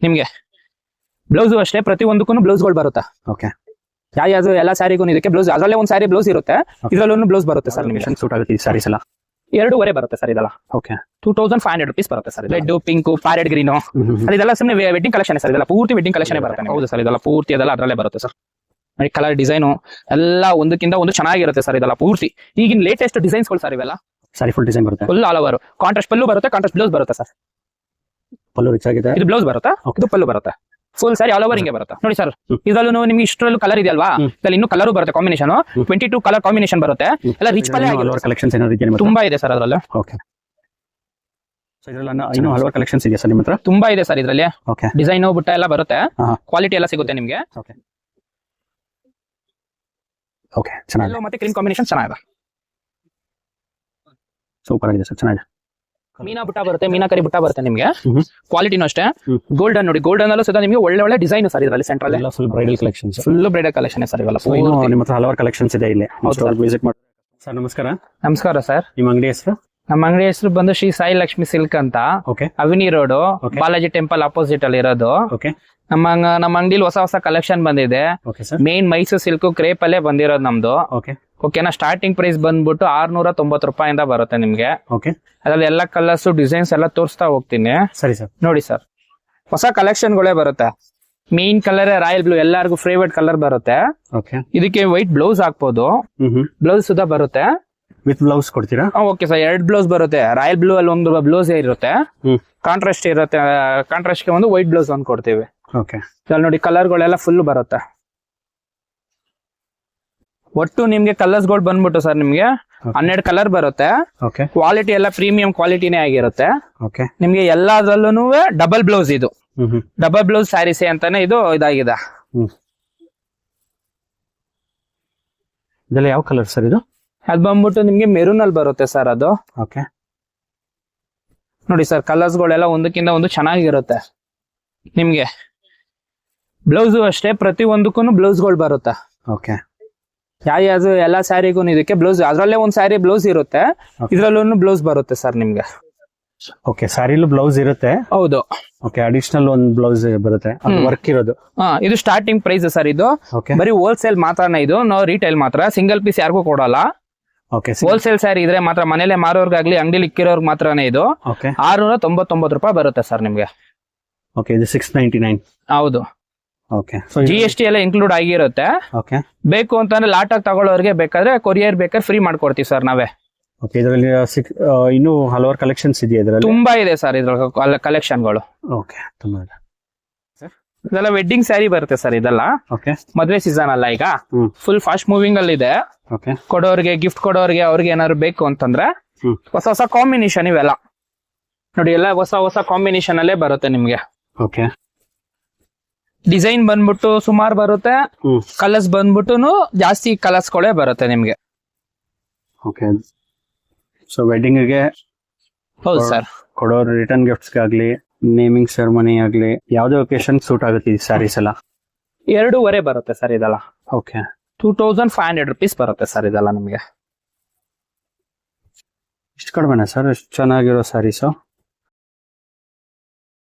ನಿಮ್ಗೆ ಬ್ಲೌಸ್ ಅಷ್ಟೇ ಪ್ರತಿಯೊಂದಕ್ಕೂ ಬ್ಲೌಸ್ಗಳು ಬರುತ್ತೆ. ಓಕೆ. ಯಾವ್ದು ಎಲ್ಲ ಸ್ಯಾರಿಗೂ ಇದಕ್ಕೆ ಬ್ಲೌಸ್, ಅದರಲ್ಲೇ ಒಂದು ಸ್ಯಾರಿ ಬ್ಲೌಸ್ ಇರುತ್ತೆ, ಇದರಲ್ಲೂ ಬ್ಲೌಸ್ ಬರುತ್ತೆ ಸರ್. ನಿಮಗೆ ಸೂಟ್ ಆಗುತ್ತೆ ಈ ಸ್ಯಾರೀಸ್ ಎಲ್ಲ. 2.5 ಬರುತ್ತೆ ಸರ್ ಇದೆಲ್ಲ. ಓಕೆ. 2500 rupees ಬರುತ್ತೆ sir. Red, pink, parrot green ಅದೆಲ್ಲ ಸುಮ್ಮನೆ ವೆಡ್ಡಿಂಗ್ ಕಲೆಕ್ಷನ್ ಸರ್. ಇದೆಲ್ಲ ಪೂರ್ತಿ ವೆಡ್ಡಿಂಗ್ ಕಲೆಕ್ಷನ್ ಬರುತ್ತೆ. ಹೌದು ಸರ್, ಇದೆಲ್ಲ ಪೂರ್ತಿ ಅದೆಲ್ಲ ಅದರಲ್ಲೇ ಬರುತ್ತೆ ಸರ್. ಕಲರ್ ಡಿಸೈನು ಎಲ್ಲ ಒಂದಕ್ಕಿಂತ ಒಂದು ಚೆನ್ನಾಗಿರುತ್ತೆ ಸರ್. ಇದೆಲ್ಲ ಪೂರ್ತಿ ಈಗಿನ ಲೇಟೆಸ್ಟ್ ಡಿಸೈನ್ಸ್ಗಳು ಸರ್ ಇವೆಲ್ಲ. ಸಾರಿ ಫುಲ್ ಡಿಸೈನ್ ಬರುತ್ತೆ, ಫುಲ್ ಆಲ್ ಓವರ್ ಕಾಂಟ್ರಾಸ್ಟ್ ಪಲ್ಲು ಬರುತ್ತೆ, ಕಾಂಟ್ರಾಸ್ಟ್ ಬ್ಲೌಸ್ ಬರುತ್ತೆ ಸರ್. ಪಲ್ಲು ರಿಚ್ ಆಗಿದೆ, ಇದು ಬ್ಲೌಸ್ ಬರುತ್ತೆ, ಇದು ಪಲ್ಲು ಬರುತ್ತೆ. ಫುಲ್ ಸಾರಿ ಆಲ್ ಓವರ್ ಹಿಂಗೆ ಬರುತ್ತೆ ನೋಡಿ ಸರ್. ಇದರಲ್ಲೂ ನಿಮ್ಗೆ ಇಷ್ಟರಲ್ಲೂ ಕಲರ್ ಇದೆಯಲ್ವಾ, ಇದ್ರಲ್ಲಿ ಇನ್ನೂ ಕಲರ್ ಬರುತ್ತೆ, ಕಾಂಬಿನೇಷನ್ 22 ಕಲರ್ ಕಾಂಬಿನೇಷನ್ ಬರುತ್ತೆ. ಎಲ್ಲ ರಿಚ್ ಪಲ್ಲೆ ಕಲೆಕ್ಷನ್ಸ್ ಏನಾದ್ರು ತುಂಬಾ ಇದೆ ಸರ್ ಅದರಲ್ಲಿ. ಓಕೆ. ಸೊ ಇದರಲ್ಲಿ ಇನ್ನೂ ಹಲವಾರು ಕಲೆಕ್ಷನ್ಸ್ ಇದೆ ಸರ್ ನಿಮ್ಮ ಹತ್ರ? ತುಂಬಾ ಇದೆ ಸರ್ ಇದರಲ್ಲಿ. ಓಕೆ. ಡಿಸೈನ್ ಬುಟ್ಟ ಎಲ್ಲ ಬರುತ್ತೆ, ಕ್ವಾಲಿಟಿ ಎಲ್ಲ ಸಿಗುತ್ತೆ ನಿಮ್ಗೆ. ಓಕೆ. ಓಕೆ, ಚೆನ್ನಾಗಿದೆ. ಮತ್ತೆ ಕ್ರೀಮ್ ಕಾಂಬಿನೇಷನ್ ಚೆನ್ನಾಗಿದೆ, ಸೂಪರ್ ಆಗಿದೆ ಸರ್, ಚೆನ್ನಾಗಿದೆ. ಮೀನಾ ಬುಟ್ಟ ಬರುತ್ತೆ, ಮೀನಾಕರಿ ಬುಟ್ಟ ಬರುತ್ತೆ ನಿಮ್ಗೆ. ಕ್ವಾಲಿಟಿನೂ ಅಷ್ಟೇ. ಗೋಲ್ಡನ್ ನೋಡಿ, ಗೋಲ್ಡನ್ ಅಲ್ಲೂ ಸಹ ನಿಮಗೆ ಒಳ್ಳೆ ಒಳ್ಳೆ ಡಿಸೈನ್ ಸರ್ ಇದರಲ್ಲಿ. ಸೆಂಟ್ರಲ್ ಎಲ್ಲ full bridal collections, full bridal collection sir ಇವೆಲ್ಲ. ನಿಮ್ಮ ಹತ್ರ ಹಲವಾರು ಕಲೆಕ್ಷನ್ಸ್ ಇದೆ ಇಲ್ಲಿ, ವಿಸಿಟ್ ಮಾಡಿ. ಸರ್ ನಮಸ್ಕಾರ. ನಮಸ್ಕಾರ ಸರ್. ನಿಮ್ಮ ಅಂಗಡಿ ಹೆಸರು? ನಮ್ಮ ಅಂಗಡಿ ಹೆಸರು ಬಂದು ಶ್ರೀ ಸಾಯಿ ಲಕ್ಷ್ಮಿ ಸಿಲ್ಕ್ ಅಂತ, okay, avenue road, Balaji temple opposite ಅಲ್ಲಿ ಇರೋದು. ಓಕೆ. ನಮ್ಮ ಅಂಗಡಿಲಿ ಹೊಸ ಹೊಸ ಕಲೆಕ್ಷನ್ ಬಂದಿದೆ. Okay sir. Main Mysuru silk crepe ಅಲ್ಲೇ ಬಂದಿರೋದು ನಮ್ದು. ಓಕೆ. ಓಕೆನಾ. ಸ್ಟಾರ್ಟಿಂಗ್ ಪ್ರೈಸ್ ಬಂದ್ಬಿಟ್ಟು 690 ರೂಪಾಯಿಂದ ಬರುತ್ತೆ ನಿಮ್ಗೆ. ಓಕೆ. ಅದ್ರಲ್ಲಿ ಎಲ್ಲ ಕಲರ್ಸ್ ಡಿಸೈನ್ಸ್ ಎಲ್ಲ ತೋರಿಸ್ತಾ ಹೋಗ್ತೀನಿ. ಸರಿ ಸರ್. ನೋಡಿ ಸರ್, ಹೊಸ ಕಲೆಕ್ಷನ್ಗಳೇ ಬರುತ್ತೆ. ಮೇನ್ ಕಲರ್ ರಾಯಲ್ ಬ್ಲೂ, ಎಲ್ಲರಿಗೂ ಫೇವರೇಟ್ ಕಲರ್ ಬರುತ್ತೆ. ಓಕೆ. ಇದಕ್ಕೆ ವೈಟ್ ಬ್ಲೌಸ್ ಹಾಕ್ಬೋದು, ಬ್ಲೌಸ್ ಸುಧಾ ಬರುತ್ತೆ. ವಿತ್ ಬ್ಲೌಸ್ ಕೊಡ್ತೀರಾ? ಓಕೆ ಸರ್, 2 ಬ್ಲೌಸ್ ಬರುತ್ತೆ. ರಾಯಲ್ ಬ್ಲೂ ಅಲ್ಲಿ ಒಂದು ಬ್ಲೌಸ್ ಇರುತ್ತೆ, ಕಾಂಟ್ರಾಸ್ಟ್ ಇರುತ್ತೆ. ಕಾಂಟ್ರಾಸ್ಟ್ ಗೆ ಒಂದು ವೈಟ್ ಬ್ಲೌಸ್ ಒಂದು ಕೊಡ್ತೀವಿ. ಓಕೆ. ನೋಡಿ ಕಲರ್ಗಳೆಲ್ಲ ಫುಲ್ ಬರುತ್ತೆ. ಒಟ್ಟು ನಿಮ್ಗೆ ಕಲರ್ಸ್ ಗಳು ಬಂದ್ಬಿಟ್ಟು ಸರ್ ನಿಮ್ಗೆ 12 ಕಲರ್ ಬರುತ್ತೆ. ಓಕೆ. ಕ್ವಾಲಿಟಿ ಎಲ್ಲ ಪ್ರೀಮಿಯಂ ಕ್ವಾಲಿಟಿನೇ ಆಗಿರುತ್ತೆ. ಓಕೆ. ನಿಮ್ಗೆ ಎಲ್ಲದರಲ್ಲೂ ಡಬಲ್ ಬ್ಲೌಸ್, ಇದು ಡಬಲ್ ಬ್ಲೌಸ್ ಸ್ಯಾರೀಸ್ ಅಂತಾನೆ ಇದು ಇದಾಗಿದೆ. ಇದೆಲ್ಲ ಯಾವ ಕಲರ್ ಸರ್ ಇದು? ಅದು ಬಂದ್ಬಿಟ್ಟು ನಿಮ್ಗೆ ಮೆರೂನ್ ಅಲ್ಲಿ ಬರುತ್ತೆ ಸರ್ ಅದು. ಓಕೆ. ನೋಡಿ ಸರ್, ಕಲರ್ಸ್ ಗಳೆಲ್ಲ ಒಂದಕ್ಕಿಂತ ಒಂದು ಚೆನ್ನಾಗಿರುತ್ತೆ. ನಿಮ್ಗೆ ಬ್ಲೌಸು ಅಷ್ಟೇ ಪ್ರತಿಯೊಂದಕ್ಕೂ ಬ್ಲೌಸ್ ಗಳು ಬರುತ್ತೆ. ಓಕೆ. ಯಾವ್ದು ಎಲ್ಲ ಸ್ಯಾರಿಗೂ ಇದಕ್ಕೆ ಬ್ಲೌಸ್, ಅದ್ರಲ್ಲೇ ಒಂದು ಸ್ಯಾರಿ ಬ್ಲೌಸ್ ಇರುತ್ತೆ, ಇದ್ರಲ್ಲೂ ಬ್ಲೌಸ್ ಬರುತ್ತೆ ಸರ್ ನಿಮ್ಗೆ. ಓಕೆ. ಸ್ಯಾರಿಲೂ ಬ್ಲೌಸ್ ಇರುತ್ತೆ? ಹೌದು. ಓಕೆ. ಅಡಿಷನಲ್ ಒಂದು ಬ್ಲೌಸ್ ಬರುತ್ತೆ, ವರ್ಕ್ ಇರೋದು. ಇದು ಸ್ಟಾರ್ಟಿಂಗ್ ಪ್ರೈಸ್ ಸರ್ ಇದು. ಬರೀ ಹೋಲ್ಸೇಲ್ ಮಾತ್ರನೇ ಇದು, ನಾವು ರಿಟೈಲ್ ಮಾತ್ರ. ಸಿಂಗಲ್ ಪೀಸ್ ಯಾರಿಗೂ ಕೊಡಲ್ಲ. ಓಕೆ. ಹೋಲ್ಸೇಲ್ ಸ್ಯಾರಿ ಇದ್ರೆ ಮಾತ್ರ ಮನೇಲೆ ಮಾರೋರ್ಗಾಗ್ಲಿ ಅಂಗಡಿಲಿ ಇಕ್ಕಿರೋರ್ಗ್ ಮಾತ್ರನೇ ಇದು. ಓಕೆ. 699 ರೂಪಾಯಿ ಬರುತ್ತೆ ಸರ್ ನಿಮ್ಗೆ. ಓಕೆ. ಇದು 699. ಹೌದು. ಓಕೆ. GST ಎಲ್ಲ ಇನ್ಕ್ಲೂಡ್ ಆಗಿರುತ್ತೆ. ಓಕೆ. ಬೇಕು ಅಂತಂದ್ರೆ ಲಾಟ್ ಆಗಿ ತಗೊಳ್ಳೋರ್ಗೆ ಬೇಕಾದ್ರೆ ಕೊರಿಯರ್ ಬೇಕಾದ್ರೆ ಫ್ರೀ ಮಾಡ್ಕೊಡ್ತೀವಿ ಸರ್ ನಾವೇ. ಓಕೆ. ಇದರಲ್ಲಿ ಇನ್ನೂ ಹಲವಾರು ಕಲೆಕ್ಷನ್ಸ್ ಇದೆಯಾ ಇದರಲ್ಲಿ? ತುಂಬಾ ಇದೆ ಸರ್ ಇದ್ರಲ್ಲಿ ಕಲೆಕ್ಷನ್ಗಳು. ಓಕೆ. ತುಂಬಾ ಇದೆ. ಇದೆಲ್ಲ ವೆಡ್ಡಿಂಗ್ ಸ್ಯಾರಿ ಬರುತ್ತೆ ಸರ್ ಇದೆಲ್ಲ. ಓಕೆ. ಮದ್ವೆ ಸೀಸನ್ ಅಲ್ಲ ಈಗ, ಫುಲ್ ಫಾಸ್ಟ್ ಮೂವಿಂಗ್ ಅಲ್ಲಿ ಇದೆ. ಓಕೆ. ಕೊಡೋರ್ಗೆ, ಗಿಫ್ಟ್ ಕೊಡೋರ್ಗೆ, ಅವ್ರಿಗೆ ಏನಾದ್ರು ಬೇಕು ಅಂತಂದ್ರೆ ಹೊಸ ಹೊಸ ಕಾಂಬಿನೇಷನ್ ಇವೆಲ್ಲ ನೋಡಿ, ಎಲ್ಲ ಹೊಸ ಹೊಸ ಕಾಂಬಿನೇಷನ್ ಅಲ್ಲೇ ಬರುತ್ತೆ ನಿಮ್ಗೆ. ಓಕೆ. ಡಿಸೈನ್ ಬಂದ್ಬಿಟ್ಟು ಸುಮಾರು ಬರುತ್ತೆ, ಕಲರ್ಸ್ ಬಂದ್ಬಿಟ್ಟು ಜಾಸ್ತಿ ಕಲರ್ಸ್ ಗಳೇ ಬರುತ್ತೆ ನಿಮ್ಗೆ. ಓಕೆ. ಸೊ ವೆಡ್ಡಿಂಗ್ ಗೆ ಹೌದು ಸರ್, ಕೊಡೋ ರಿಟರ್ನ್ ಗಿಫ್ಟ್ಸ್ ಆಗ್ಲಿ, ನೇಮಿಂಗ್ ಸೆರೆಮನಿ ಆಗ್ಲಿ, ಯಾವ್ದೇ ಒಕೇಶನ್ ಸೂಟ್ ಆಗುತ್ತೆ ಈ ಸ್ಯಾರೀಸ್ ಎಲ್ಲ? 2.5 ಬರುತ್ತೆ ಸರ್ ಇದೆಲ್ಲ. ಓಕೆ. 2500 ರೂಪೀಸ್ ಬರುತ್ತೆ ಸರ್ ಇದೆಲ್ಲ ನಿಮ್ಗೆ. ಇಷ್ಟು ಕಡಿಮೆನಾ ಸರ್? ಎಷ್ಟು ಚೆನ್ನಾಗಿರೋ ಸ್ಯಾರೀಸು,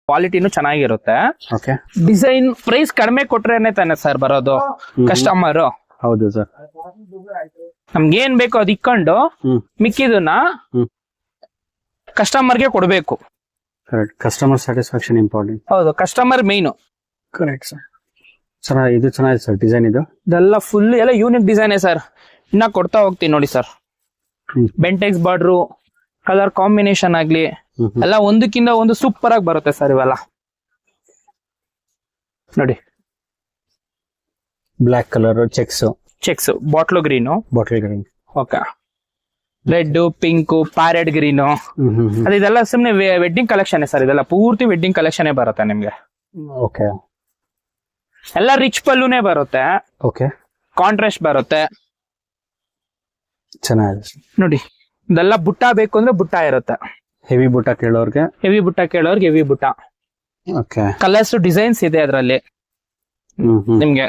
ಕ್ವಾಲಿಟಿನೂ ಚೆನ್ನಾಗಿರುತ್ತೆ. ಓಕೆ. ಡಿಸೈನ್ ಪ್ರೈಸ್ ಕಡಿಮೆ ಕೊಟ್ರೇನೆ ತಾನೆ ಸರ್ ಬರೋದು ಕಸ್ಟಮರ್. ಹೌದು ಸರ್. ನಮ್ಗೆ ಏನ್ ಬೇಕೋ ಅದು ಇಕ್ಕೊಂಡು ಮಿಕ್ಕಿದನ್ನ ಕಸ್ಟಮರ್ಗೆ ಕೊಡ್ಬೇಕು. ಕರೆಕ್ಟ್. Customer satisfaction important. ಹೌದು, ಕಸ್ಟಮರ್ ಮೇನ್. Correct sir. ಚೆನ್ನಾಗಿ, ಇದು ಚೆನ್ನಾಗಿದೆ ಸರ್ ಡಿಸೈನ್. ಇದೆಲ್ಲ ಫುಲ್ ಎಲ್ಲ ಯೂನಿಕ್ ಡಿಸೈನ್ ಸರ್. ಇನ್ನ ಕೊಡ್ತಾ ಹೋಗ್ತೀನಿ ನೋಡಿ sir. Bentex border, colour combination ಆಗ್ಲಿ ಎಲ್ಲ ಒಂದಕ್ಕಿಂತ ಒಂದು ಸೂಪರ್ ಆಗಿ ಬರುತ್ತೆ ಸರ್ ಇವೆಲ್ಲ. ನೋಡಿ, black colour cheques, bottle green, bottle green. Okay. Red, pink, parrot green, ಅದೆಲ್ಲ ಸುಮ್ನೆ ವೆಡ್ಡಿಂಗ್ ಕಲೆಕ್ಷನ್ ಸರ್. ಇದೆಲ್ಲ ಪೂರ್ತಿ ವೆಡ್ಡಿಂಗ್ ಕಲೆಕ್ಷನ್ ಬರುತ್ತೆ ನಿಮ್ಗೆ. ಓಕೆ. ಎಲ್ಲ ರಿಚ್ ಪಲ್ಲುನೇ ಬರುತ್ತೆ. ಓಕೆ. ಕಾಂಟ್ರಾಸ್ಟ್ ಬರುತ್ತೆ. ಚೆನ್ನಾಗಿದೆ ನೋಡಿ, ಇದೆಲ್ಲ ಬುಟ್ಟ ಬೇಕು ಅಂದ್ರೆ ಬುಟ್ಟ ಇರುತ್ತೆ. ಹೆವಿ ಬುಟ್ಟ ಕೇಳೋರ್ಗೆ ಹೆವಿ ಬುಟ್ಟ ಕೇಳೋರ್ಗೆ ಹೆವಿ ಬುಟ್ಟ. ಓಕೆ. ಕಲರ್ಸ್ ಡಿಸೈನ್ಸ್ ಇದೆ ಅದರಲ್ಲಿ ನಿಮ್ಗೆ.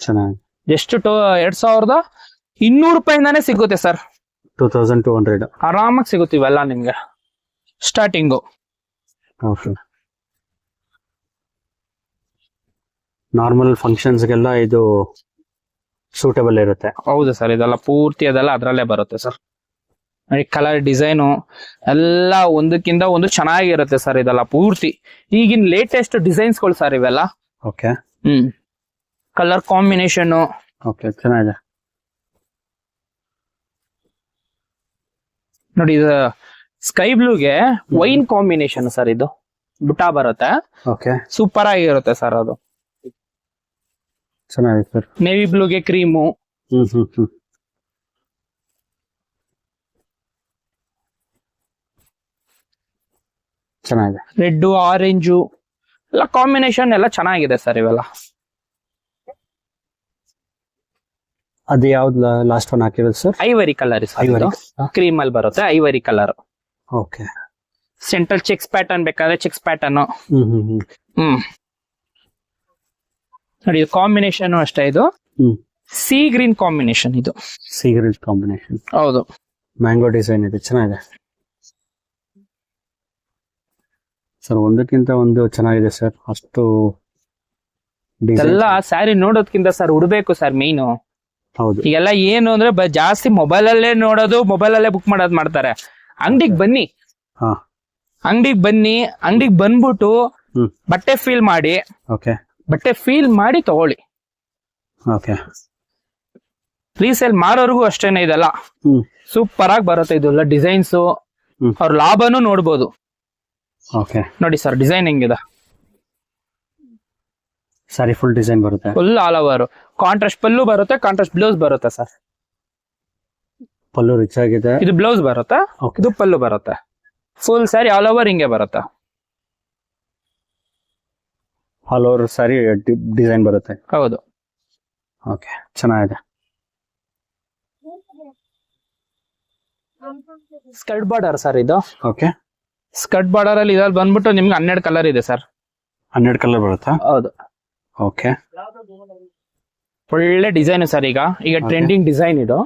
ಚೆನ್ನಾಗಿ. ಎಷ್ಟು 2200 ರೂಪಾಯಿಂದಾನೇ ಸಿಗುತ್ತೆ ಸರ್. 2200 ಆರಾಮಾಗಿ ಸಿಗುತ್ತೆ ಇವೆಲ್ಲ ನಿಮ್ಗೆ ಸ್ಟಾರ್ಟಿಂಗು. ಓಕೆ. ನಾರ್ಮಲ್ ಫಂಕ್ಷನ್ಸ್ಗೆಲ್ಲ ಇದು ಸೂಟಬಲ್ ಇರುತ್ತೆ. ಹೌದು ಸರ್, ಇದೆಲ್ಲ ಪೂರ್ತಿ ಅದೆಲ್ಲ ಅದ್ರಲ್ಲೇ ಬರುತ್ತೆ ಸರ್. ನೋಡಿ ಕಲರ್ ಡಿಸೈನು ಎಲ್ಲ ಒಂದಕ್ಕಿಂತ ಒಂದು ಚೆನ್ನಾಗಿರುತ್ತೆ ಸರ್. ಇದೆಲ್ಲ ಪೂರ್ತಿ ಈಗಿನ ಲೇಟೆಸ್ಟ್ ಡಿಸೈನ್ಸ್ಗಳು ಸರ್ ಇವೆಲ್ಲ. ಓಕೆ. Colour combination. ಓಕೆ, ಚೆನ್ನಾಗಿದೆ ನೋಡಿ, ಇದು ಸ್ಕೈ ಬ್ಲೂಗೆ ವೈನ್ ಕಾಂಬಿನೇಷನ್ ಸರ್. ಇದು ಬುಟ್ಟ ಬರುತ್ತೆ. ಓಕೆ, ಸೂಪರ್ ಆಗಿರುತ್ತೆ ಸರ್. ಅದು ಚೆನ್ನಾಗಿದೆ ಸರ್. ನೇವಿ ಬ್ಲೂಗೆ ಕ್ರೀಮು. ಚೆನ್ನಾಗಿದೆ. ರೆಡ್, ಆರೆಂಜು ಎಲ್ಲ ಕಾಂಬಿನೇಷನ್ ಎಲ್ಲ ಚೆನ್ನಾಗಿದೆ ಸರ್ ಇವೆಲ್ಲ. ಅದು ಯಾವ್ದು ಲಾಸ್ಟ್ ಒನ್ ಹಾಕಿರೋದು sir? Ivory colour ivory. Cream ಅಲ್ಲಿ ಬರುತ್ತೆ ivory colour. Okay. Central checks pattern ಬೇಕಾದ್ರೆ ಚೆಕ್ಸ್ ಪ್ಯಾಟರ್ನ್. ನೋಡಿ, ಕಾಂಬಿನೇಷನ್ ಅಷ್ಟೇ. ಇದು ಸಿ ಗ್ರೀನ್ ಕಾಂಬಿನೇಷನ್. ಇದು ಸಿ ಗ್ರೀನ್ ಕಾಂಬಿನೇಷನ್. ಹೌದು. ಮ್ಯಾಂಗೋ ಡಿಸೈನ್ ಇದೆ, ಚೆನ್ನಾಗಿದೆ ಸರ್. ಒಂದಕ್ಕಿಂತ ಒಂದು ಚೆನ್ನಾಗಿದೆ ಸರ್. ಅಷ್ಟು ಎಲ್ಲ ಸ್ಯಾರಿ ನೋಡೋದ್ಕಿಂತ ಸರ್ ಉಡ್ಬೇಕು ಸರ್ ಮೇಯ್ನು. ಹೌದು. ಈಗೆಲ್ಲ ಏನು ಅಂದ್ರೆ ಜಾಸ್ತಿ ಮೊಬೈಲ್ ಅಲ್ಲೇ ನೋಡೋದು, ಮೊಬೈಲ್ ಅಲ್ಲೇ ಬುಕ್ ಮಾಡೋದು ಮಾಡ್ತಾರೆ. ಅಂಗಡಿಗೆ ಬನ್ನಿ, ಅಂಗಡಿಗೆ ಬಂದ್ಬಿಟ್ಟು ಬಟ್ಟೆ ಫೀಲ್ ಮಾಡಿ, ಬಟ್ಟೆ ಫೀಲ್ ಮಾಡಿ ತಗೊಳ್ಳಿ. ಓಕೆ. ರೀಸೇಲ್ ಮಾರೋರ್ಗು ಅಷ್ಟೇನೆ. ಇದೆಲ್ಲ ಸೂಪರ್ ಆಗಿ ಬರುತ್ತೆ. ಇದೆಲ್ಲ ಡಿಸೈನ್ಸ್ ಅವ್ರ ಲಾಭನೂ ನೋಡ್ಬೋದು. ಓಕೆ. ನೋಡಿ ಸರ್ ಡಿಸೈನ್ ಹೆಂಗಿದೆ. ಸಾರಿ ಫುಲ್ ಡಿಸೈನ್ ಬರುತ್ತೆ. ಫುಲ್ ಆಲ್ ಓವರ್ ಕಾಂಟ್ರಾಸ್ಟ್ ಪಲ್ಲು ಬರುತ್ತೆ, ಕಾಂಟ್ರಾಸ್ಟ್ ಬ್ಲೌಸ್ ಬರುತ್ತೆ ಸರ್. ಪಲ್ಲು ರಿಚ್ ಆಗಿದೆ. ಇದು ಬ್ಲೌಸ್ ಬರುತ್ತೆ, ಇದು ಪಲ್ಲು ಬರುತ್ತೆ. ಫುಲ್ ಸ್ಯಾರಿ ಆಲ್ ಓವರ್ ಹಿಂಗೆ ಬರುತ್ತೆ. ಆಲ್ ಓವರ್ ಸ್ಯಾರಿ ಡಿಸೈನ್ ಬರುತ್ತೆ. ಹೌದು. ಓಕೆ, ಚೆನ್ನಾಗಿದೆ. ಸ್ಕರ್ಟ್ ಬಾರ್ಡರ್ ಸರ್ ಇದು. ಓಕೆ. ಸ್ಕರ್ಟ್ ಬಾರ್ಡರ್ ಅಲ್ಲಿ ಇದ್ರಲ್ಲಿ ಬಂದ್ಬಿಟ್ಟು ನಿಮ್ಗೆ 12 ಕಲರ್ ಇದೆ ಸರ್. 12 ಕಲರ್ ಬರುತ್ತಾ? ಹೌದು. ಓಕೆ. ಒಳ್ಳೆ ಡಿಸೈನ್ ಸರ್. ಈಗ ಟ್ರೆಂಡಿಂಗ್ ಡಿಸೈನ್ ಇದು.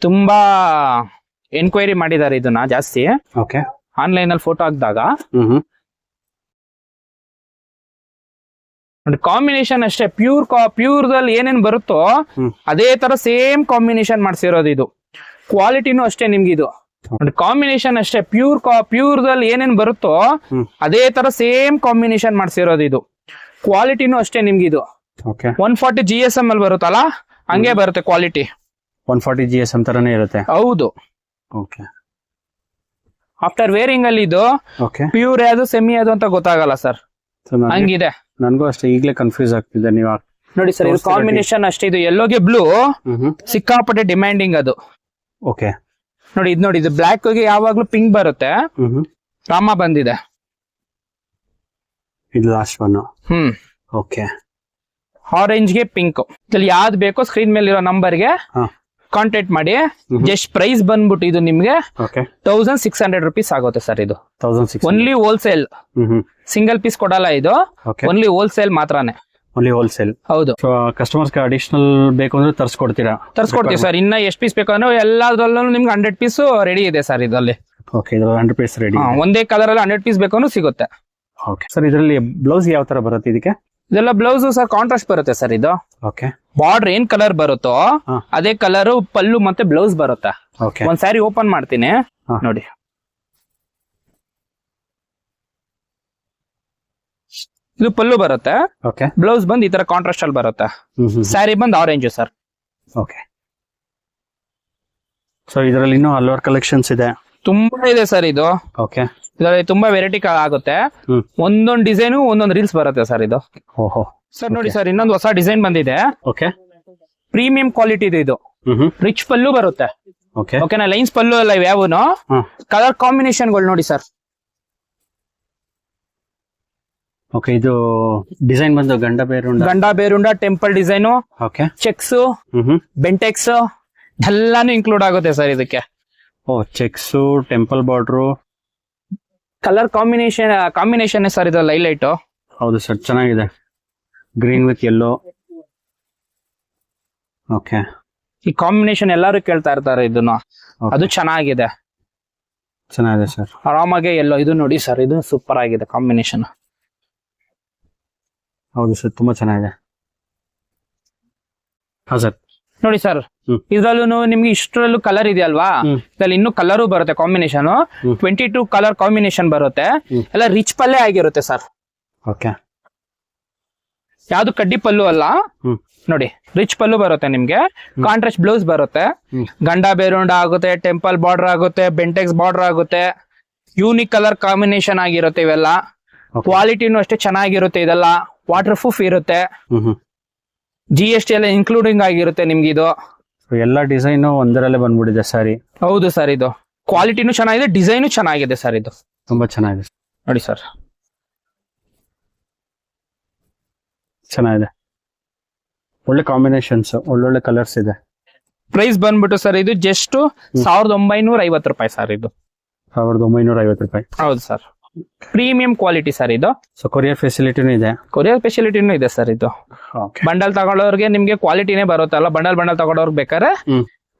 ತುಂಬಾ ಎನ್ಕ್ವೈರಿ ಮಾಡಿದ್ದಾರೆ ಇದನ್ನ ಜಾಸ್ತಿ. ಓಕೆ. ಆನ್ಲೈನ್ ಅಲ್ಲಿ ಫೋಟೋ ಹಾಕಿದಾಗ ನೋಡಿ, ಕಾಂಬಿನೇಷನ್ ಅಷ್ಟೇ. ಪ್ಯೂರ್ದಲ್ಲಿ ಏನೇನ್ ಬರುತ್ತೋ ಅದೇ ತರ ಸೇಮ್ ಕಾಂಬಿನೇಷನ್ ಮಾಡ್ಸಿರೋದು ಇದು. ಕ್ವಾಲಿಟಿನೂ ಅಷ್ಟೇ ನಿಮ್ಗೆ ಇದು. ನೋಡಿ, ಕಾಂಬಿನೇಷನ್ ಅಷ್ಟೇ. ಪ್ಯೂರ್ದಲ್ಲಿ ಏನೇನ್ ಬರುತ್ತೋ ಅದೇ ತರ ಸೇಮ್ ಕಾಂಬಿನೇಷನ್ ಮಾಡ್ಸಿರೋದು ಇದು. ಕ್ವಾಲಿಟಿನೂ ಅಷ್ಟೇ ನಿಮ್ಗೆ ಇದು. 140 GSM ಅಲ್ಲಿ ಬರುತ್ತಲ್ಲ, ಹಂಗೆ ಬರುತ್ತೆ ಕ್ವಾಲಿಟಿ. 140 GSM ತರನೇ ಇರುತ್ತೆ. ಹೌದು. ಓಕೆ. ಆಫ್ಟರ್ ವೇರಿಂಗ್ ಅಲ್ಲಿ ಇದು ಪ್ಯೂರ್ ಯಾವುದು ಸೆಮಿ ಯಾವುದು ಅಂತ ಗೊತ್ತಾಗಲ್ಲ ಸರ್, ಹಂಗಿದೆ. ನನ್ಗೂ ಅಷ್ಟೇ ಈಗಲೇ ಕನ್ಫ್ಯೂಸ್ ಆಗ್ತಿದೆ. ನೀವು ನೋಡಿ ಸರ್, ಇದು ಕಾಂಬಿನೇಷನ್ ಅಷ್ಟೇ. ಇದು ಯೆಲ್ಲೋಗೆ ಬ್ಲೂ ಸಿಕ್ಕಾಪಟ್ಟೆ ಡಿಮ್ಯಾಂಡಿಂಗ್ ಅದು. ಓಕೆ. ನೋಡಿ, ಇದು ಬ್ಲಾಕ್ ಗೆ ಯಾವಾಗ್ಲೂ ಪಿಂಕ್ ಬರುತ್ತೆ. ರಾಮ ಬಂದಿದೆ. ಇದು ಲಾಸ್ಟ್ ಒನ್. ಓಕೆ. ಆರೆಂಜ್ ಗೆ ಪಿಂಕ್. ಇಲ್ಲಿ ಯಾವ್ದು ಬೇಕೋ ಸ್ಕ್ರೀನ್ ಮೇಲೆ ಇರೋ ನಂಬರ್ಗೆ ಕಾಂಟ್ಯಾಕ್ಟ್ ಮಾಡಿ. ಜಸ್ಟ್ ಪ್ರೈಸ್ ಬಂದ್ಬಿಟ್ಟು ಇದು ನಿಮ್ಗೆ 1600 rupees ಆಗುತ್ತೆ ಸರ್. ಇದು 1600 ಓನ್ಲಿ ಹೋಲ್ಸೇಲ್. ಸಿಂಗಲ್ ಪೀಸ್ ಕೊಡಲ್ಲ ಇದು, ಓನ್ಲಿ ಹೋಲ್ಸೇಲ್ ಮಾತ್ರನೇ. Only wholesale. ಹೌದು. ಕಸ್ಟಮರ್ಸ್ ಅಡಿಷನಲ್ ಬೇಕು ಅಂದ್ರೆ ತರಿಸ್ಕೊಡ್ತೀವಿ ಸರ್. ಇನ್ನ ಎಷ್ಟು ಪೀಸ್ ಬೇಕು ಅಂದ್ರೆ ಎಲ್ಲದರಲ್ಲೂ ನಿಮ್ಗೆ 100 ಪೀಸ್ ರೆಡಿ ಇದೆ ಸರ್ ಇದರಲ್ಲಿ. ಓಕೆ. 100 piece ready. ಒಂದೇ ಕಲರ್ ಅಲ್ಲಿ 100 ಪೀಸ್ ಬೇಕು ಸಿಗುತ್ತೆ. Okay sir. ಇದರಲ್ಲಿ ಬ್ಲೌಸ್ ಯಾವ ತರ ಬರುತ್ತೆ ಇದಕ್ಕೆ? ಇದೆಲ್ಲ ಬ್ಲೌಸ್ ಸರ್ ಕಾಂಟ್ರಾಸ್ಟ್ ಬರುತ್ತೆ ಸರ್. ಇದು ಓಕೆ. ಬಾರ್ಡರ್ ಏನ್ ಕಲರ್ ಬರುತ್ತೋ ಅದೇ ಕಲರ್ ಪಲ್ಲು ಮತ್ತೆ ಬ್ಲೌಸ್ ಬರುತ್ತೆ. ಒಂದ್ ಸ್ಯಾರಿ ಓಪನ್ ಮಾಡ್ತೀನಿ ನೋಡಿ. ಇದು ಪಲ್ಲು ಬರುತ್ತೆ. ಬ್ಲೌಸ್ ಬಂದ್ ಈ ತರ ಕಾಂಟ್ರಾಸ್ಟ್ ಅಲ್ಲಿ ಬರುತ್ತೆ. ಸ್ಯಾರಿ ಬಂದ್ ಆರೆಂಜ್ ಸರ್. ಓಕೆ. ಸೊ ಇದರಲ್ಲಿ ಇನ್ನೂ ಹಲವಾರು ಕಲೆಕ್ಷನ್ಸ್ ಇದೆ. ತುಂಬಾ ಇದೆ ಸರ್ ಇದು. ಓಕೆ. ಇದರಲ್ಲಿ ತುಂಬಾ ವೆರೈಟಿ ಆಗುತ್ತೆ. ಒಂದೊಂದು ಡಿಸೈನು ಒಂದೊಂದು ರೀಲ್ಸ್ ಬರುತ್ತೆ ಸರ್ ಇದು. ಓಹೋ ಸರ್ ನೋಡಿ ಸರ್, ಇನ್ನೊಂದು ಹೊಸ ಡಿಸೈನ್ ಬಂದಿದೆ. ಓಕೆ. ಪ್ರೀಮಿಯಂ ಕ್ವಾಲಿಟಿ ಇದೆ ಇದು. ರಿಚ್ ಪಲ್ಲು ಬರುತ್ತೆ. ಓಕೆನಾ? ಲೈನ್ಸ್ ಪಲ್ಲು ಅಲ್ಲ ಯಾವನು. ಕಲರ್ ಕಾಂಬಿನೇಷನ್ಗಳು ನೋಡಿ ಸರ್. ಓಕೆ. ಇದು ಡಿಸೈನ್ ಬಂದು ಗಂಡ ಬೇರುಂಡ ಟೆಂಪಲ್ ಡಿಸೈನು, ಚೆಕ್ಸ್, ಬೆಂಟೆಕ್ಸ್ ಎಲ್ಲಾನು ಇನ್ಕ್ಲೂಡ್ ಆಗುತ್ತೆ ಸರ್ ಇದಕ್ಕೆ. Cheques, temple border, colour combination sir ಇದು ಹೈಲೈಟ್. ಹೌದು ಸರ್, ಚೆನ್ನಾಗಿದೆ. Green with yellow. ಓಕೆ. ಈ ಕಾಂಬಿನೇಷನ್ ಎಲ್ಲರೂ ಕೇಳ್ತಾ ಇರ್ತಾರೆ ಇದನ್ನ. ಅದು ಚೆನ್ನಾಗಿದೆ ಸರ್. ಆರಾಮಾಗೆ ಎಲ್ಲೋ ಇದು ನೋಡಿ ಸರ್, ಇದು ಸೂಪರ್ ಆಗಿದೆ ಕಾಂಬಿನೇಷನ್. ಹೌದು ಸರ್, ತುಂಬಾ ಚೆನ್ನಾಗಿದೆ. ಹಾ ಸರ್. ನೋಡಿ ಸರ್, ಹ್ಮ್. ಇದ್ರಲ್ಲೂ ನಿಮ್ಗೆ ಇಷ್ಟರಲ್ಲೂ ಕಲರ್ ಇದೆಯಲ್ವಾ, ಹ್ಮ್. ಇದ್ರಲ್ಲಿ ಇನ್ನೂ ಕಲರು ಬರುತ್ತೆ ಕಾಂಬಿನೇಷನ್. 22 ಕಲರ್ ಕಾಂಬಿನೇಷನ್ ಬರುತ್ತೆ. ಎಲ್ಲ ರಿಚ್ ಪಲ್ಲೆ ಆಗಿರುತ್ತೆ ಸರ್. ಓಕೆ. ಯಾವ್ದು ಕಡ್ಡಿ ಪಲ್ಲು ಅಲ್ಲ. ಹ್ಮ್. ನೋಡಿ, ರಿಚ್ ಪಲ್ಲು ಬರುತ್ತೆ ನಿಮ್ಗೆ. ಕಾಂಟ್ರಾಸ್ಟ್ ಬ್ಲೌಸ್ ಬರುತ್ತೆ. ಗಂಡ ಬೇರುಂಡ ಆಗುತ್ತೆ, ಟೆಂಪಲ್ ಬಾರ್ಡರ್ ಆಗುತ್ತೆ, ಬೆಂಟೆಕ್ಸ್ ಬಾರ್ಡರ್ ಆಗುತ್ತೆ. ಯೂನಿಕ್ ಕಲರ್ ಕಾಂಬಿನೇಷನ್ ಆಗಿರುತ್ತೆ ಇವೆಲ್ಲ. ಕ್ವಾಲಿಟಿನೂ ಅಷ್ಟೇ ಚೆನ್ನಾಗಿರುತ್ತೆ. ಇದೆಲ್ಲ ವಾಟರ್ ಪ್ರೂಫ್ ಇರುತ್ತೆ. GST ಎಲ್ಲ ಇನ್ಕ್ಲೂಡಿಂಗ್ ಆಗಿರುತ್ತೆ ನಿಮ್ಗೆ ಇದು. ಎಲ್ಲ ಡಿಸೈನ್ ಒಂದರಲ್ಲೇ ಬಂದ್ಬಿಟ್ಟಿದೆ ಸಾರಿ. ಹೌದು ಸರ್, ಇದು ಕ್ವಾಲಿಟಿನೂ ಚೆನ್ನಾಗಿದೆ, ಡಿಸೈನು ಚೆನ್ನಾಗಿದೆ ಸರ್. ಇದು ತುಂಬಾ ಚೆನ್ನಾಗಿದೆ ನೋಡಿ ಸರ್. ಚೆನ್ನಾಗಿದೆ. ಒಳ್ಳೆ ಕಾಂಬಿನೇಷನ್ಸ್, ಒಳ್ಳೊಳ್ಳೆ ಕಲರ್ಸ್ ಇದೆ. ಪ್ರೈಸ್ ಬಂದ್ಬಿಟ್ಟು ಸರ್ ಇದು ಜಸ್ಟ್ 1950 ರೂಪಾಯಿ ಸರ್. ಇದು 1950 ರೂಪಾಯಿ. ಹೌದು ಸರ್, ಪ್ರೀಮಿಯಂ ಕ್ವಾಲಿಟಿ ಸರ್ ಇದು. ಸೊ ಕೊರಿಯರ್ ಫೆಸಿಲಿಟಿನೂ ಇದೆ. ಕೊರಿಯರ್ ಫೆಸಿಲಿಟಿನೂ ಇದೆ ಸರ್. ಇದು ಬಂಡಲ್ ತಗೊಳ್ಳೋರ್ಗೆ ನಿಮ್ಗೆ ಕ್ವಾಲಿಟಿನೇ ಬರುತ್ತಲ್ಲ. ಬಂಡಲ್ ತಗೊಳ್ಳೋರ್ಗೆ ಬೇಕಾದ್ರೆ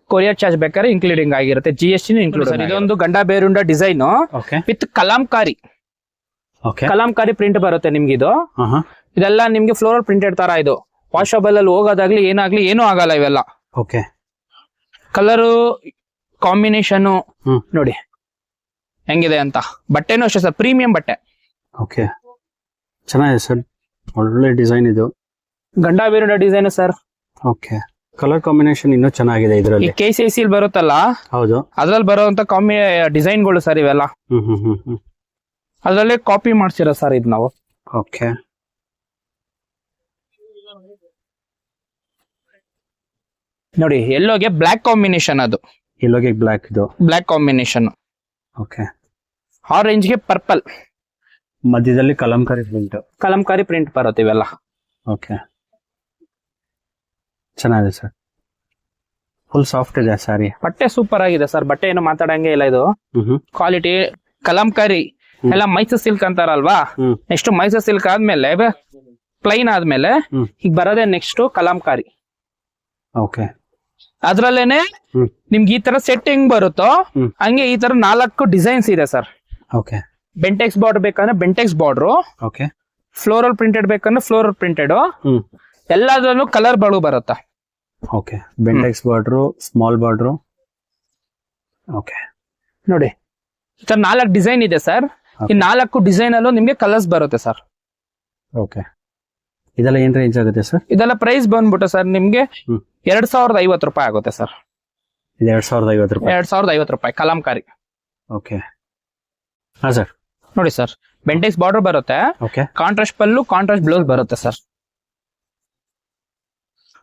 ಕೊರಿಯರ್ ಚಾರ್ಜ್ ಬೇಕಾದ್ರೆ ಇನ್ಕ್ಲೂಡಿಂಗ್ ಆಗಿರುತ್ತೆ. GST include sir. ಇದೊಂದು ಗಂಡ ಬೇರುಂಡ design with kalamkari. Kalamkari print ಬರುತ್ತೆ ನಿಮ್ಗೆ ಇದು. ಇದೆಲ್ಲ ನಿಮ್ಗೆ ಫ್ಲೋರಲ್ ಪ್ರಿಂಟೆಡ್ ತರ. ಇದು ವಾಷಬಲ್ ಅಲ್ಲಿ ಹೋಗೋದಾಗ್ಲಿ ಏನಾಗ್ಲಿ ಏನೂ ಆಗಲ್ಲ ಇವೆಲ್ಲ. ಓಕೆ. ಕಲರು ಕಾಂಬಿನೇಷನ್ ನೋಡಿ ಹೆಂಗಿದೆ ಅಂತ. ಬಟ್ಟೆನೂ ಅಷ್ಟೇ ಸರ್, ಪ್ರೀಮಿಯಂ ಬಟ್ಟೆ. ಓಕೆ, ಚೆನ್ನಾಗಿದೆ ಸರ್, ಒಳ್ಳೆ ಡಿಸೈನ್ ಇದು. ಗಂಡ ಬೇರುಂಡ design sir. Okay. Colour combination ಇನ್ನೂ ಚೆನ್ನಾಗಿದೆ ಈ ಇದರಲ್ಲಿ. KCC ಬರುತ್ತಲ್ಲ, ಹೌದು, ಅದ್ರಲ್ಲಿ ಬರುವಂತ ಡಿಸೈನ್ಗಳು ಸರ್ ಇವೆಲ್ಲ. ಅದ್ರಲ್ಲೇ ಕಾಪಿ ಮಾಡ್ಸಿರೋ ಸರ್ ಇದು ನಾವು. ಓಕೆ. ನೋಡಿ, ಎಲ್ಲೋಗೆ ಬ್ಲಾಕ್ ಕಾಂಬಿನೇಷನ್. ಅದು ಇಲ್ಲೋಗೆ ಬ್ಲಾಕ್, ಇದು ಬ್ಲಾಕ್ ಕಾಂಬಿನೇಷನ್. ಓಕೆ. ಆರೆಂಜ್ ಗೆ ಪರ್ಪಲ್, ಮಧ್ಯದಲ್ಲಿ ಕಲಂಕಾರಿ ಪ್ರಿಂಟ್. ಕಲಂಕಾರಿ ಪ್ರಿಂಟ್ ಬರುತ್ತೆ ಇವೆಲ್ಲ. ಓಕೆ, ಚೆನ್ನಾಗಿದೆ ಸರ್. ಫುಲ್ ಸಾಫ್ಟ್ ಇದೆ ಸಾರಿ. ಬಟ್ಟೆ ಸೂಪರ್ ಆಗಿದೆ ಸರ್. ಬಟ್ಟೆ ಏನು ಮಾತಾಡಂಗೆ ಇಲ್ಲ. ಇದು ಕ್ವಾಲಿಟಿ ಕಲಂಕಾರಿ ಎಲ್ಲ ಮೈಸೂರ್ ಸಿಲ್ಕ್ ಅಂತಾರಲ್ವಾ. ನೆಕ್ಸ್ಟ್ ಮೈಸೂರ್ ಸಿಲ್ಕ್ ಆದ್ಮೇಲೆ ಪ್ಲೈನ್ ಆದ್ಮೇಲೆ ಈಗ ಬರೋದೇ ನೆಕ್ಸ್ಟ್ ಕಲಂಕಾರಿ. ಓಕೆ. ಅದ್ರಲ್ಲೇನೆ ನಿಮ್ಗೆ ಈ ತರ ಸೆಟ್ ಹೆಂಗ್ ಬರುತ್ತೋ ಹಂಗೆ ಈ ತರ 4 ಡಿಸೈನ್ಸ್ ಇದೆ ಸರ್. ಓಕೆ. ಬೆಂಟೆಕ್ಸ್ ಬಾರ್ಡರ್ ಬೇಕಂದ್ರೆ Bentex border. Okay. Floral printed ಬೇಕಂದ್ರೆ ಫ್ಲೋರಲ್ ಪ್ರಿಂಟೆಡ್. ಎಲ್ಲದರಲ್ಲೂ ಕಲರ್ ಬಳು ಬರುತ್ತಾ. Okay. Bentex border, small border. Okay. ನೋಡಿ, ಈ ತರ 4 ಡಿಸೈನ್ ಇದೆ ಸರ್. ಈ 4 ಡಿಸೈನ್ ಅಲ್ಲೂ ನಿಮ್ಗೆ ಕಲರ್ಸ್ ಬರುತ್ತೆ ಸರ್. ಓಕೆ. ಇದೆಲ್ಲ ಏನ್ ರೇಂಜ್ ಆಗುತ್ತೆ ಸರ್? ಇದೆಲ್ಲ ಪ್ರೈಸ್ ಬಂದ್ಬಿಟ್ಟು ಸರ್ ನಿಮ್ಗೆ 2050 ರೂಪಾಯಿ ಆಗುತ್ತೆ ಸರ್. ಇದು 2050 ರೂಪಾಯಿ. 2050 ರೂಪಾಯಿ ಕಲಂಕಾರಿ. ಓಕೆ. ಹಾ ಸರ್. ನೋಡಿ ಸರ್, ಬೆಂಟೆಕ್ಸ್ ಬಾರ್ಡರ್ ಬರುತ್ತೆ. Okay. Contrast pallu, contrast blouse ಬರುತ್ತೆ ಸರ್.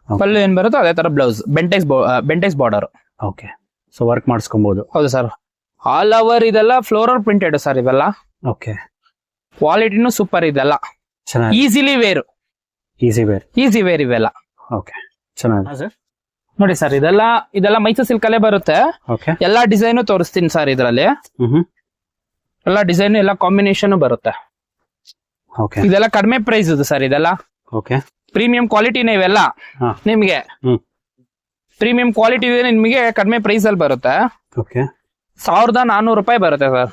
ಪಲ್ಲು ಏನ್ ಬರುತ್ತೋ ಅದೇ ತರ blouse. Bentex border. Okay. So work ಮಾಡಿಸ್ಕೊಬಹುದು. ಹೌದು ಸರ್. ಆಲ್ ಓವರ್ ಇದೆಲ್ಲ ಫ್ಲೋರಲ್ ಪ್ರಿಂಟೆಡ್ ಸರ್ ಇವೆಲ್ಲ. ಓಕೆ. ಕ್ವಾಲಿಟಿನೂ ಸೂಪರ್ ಇದೆಲ್ಲ. ಚೆನ್ನಾಗಿ ಈಸಿಲಿ ವೇರ್. ಈಸಿ ವೇರ್ ಇವೆಲ್ಲ. ಓಕೆ, ಚೆನ್ನಾಗಿ ಸರ್. ನೋಡಿ ಸರ್, ಇದೆಲ್ಲ ಮೈಸೂರ್ ಸಿಲ್ಕ್ ಅಲ್ಲೇ ಬರುತ್ತೆ. ಓಕೆ. ಎಲ್ಲಾ ಡಿಸೈನ್ ತೋರಿಸ್ತೀನಿ ಸರ್ ಇದ್ರಲ್ಲಿ. ಎಲ್ಲ ಡಿಸೈನ್ ಎಲ್ಲ ಕಾಂಬಿನೇಷನ್ ಬರುತ್ತೆ. ಓಕೆ. ಇದೆಲ್ಲ ಕಡಿಮೆ ಪ್ರೈಸ್ ಇದು ಸರ್. ಇದೆಲ್ಲ ಓಕೆ. ಪ್ರೀಮಿಯಂ ಕ್ವಾಲಿಟಿನೇ ಇವೆಲ್ಲ. ನಿಮ್ಗೆ ಪ್ರೀಮಿಯಂ ಕ್ವಾಲಿಟಿ ನಿಮಗೆ ಕಡಿಮೆ ಪ್ರೈಸ್ ಅಲ್ಲಿ ಬರುತ್ತೆ. ಓಕೆ. 1400 ರೂಪಾಯಿ ಬರುತ್ತೆ ಸರ್.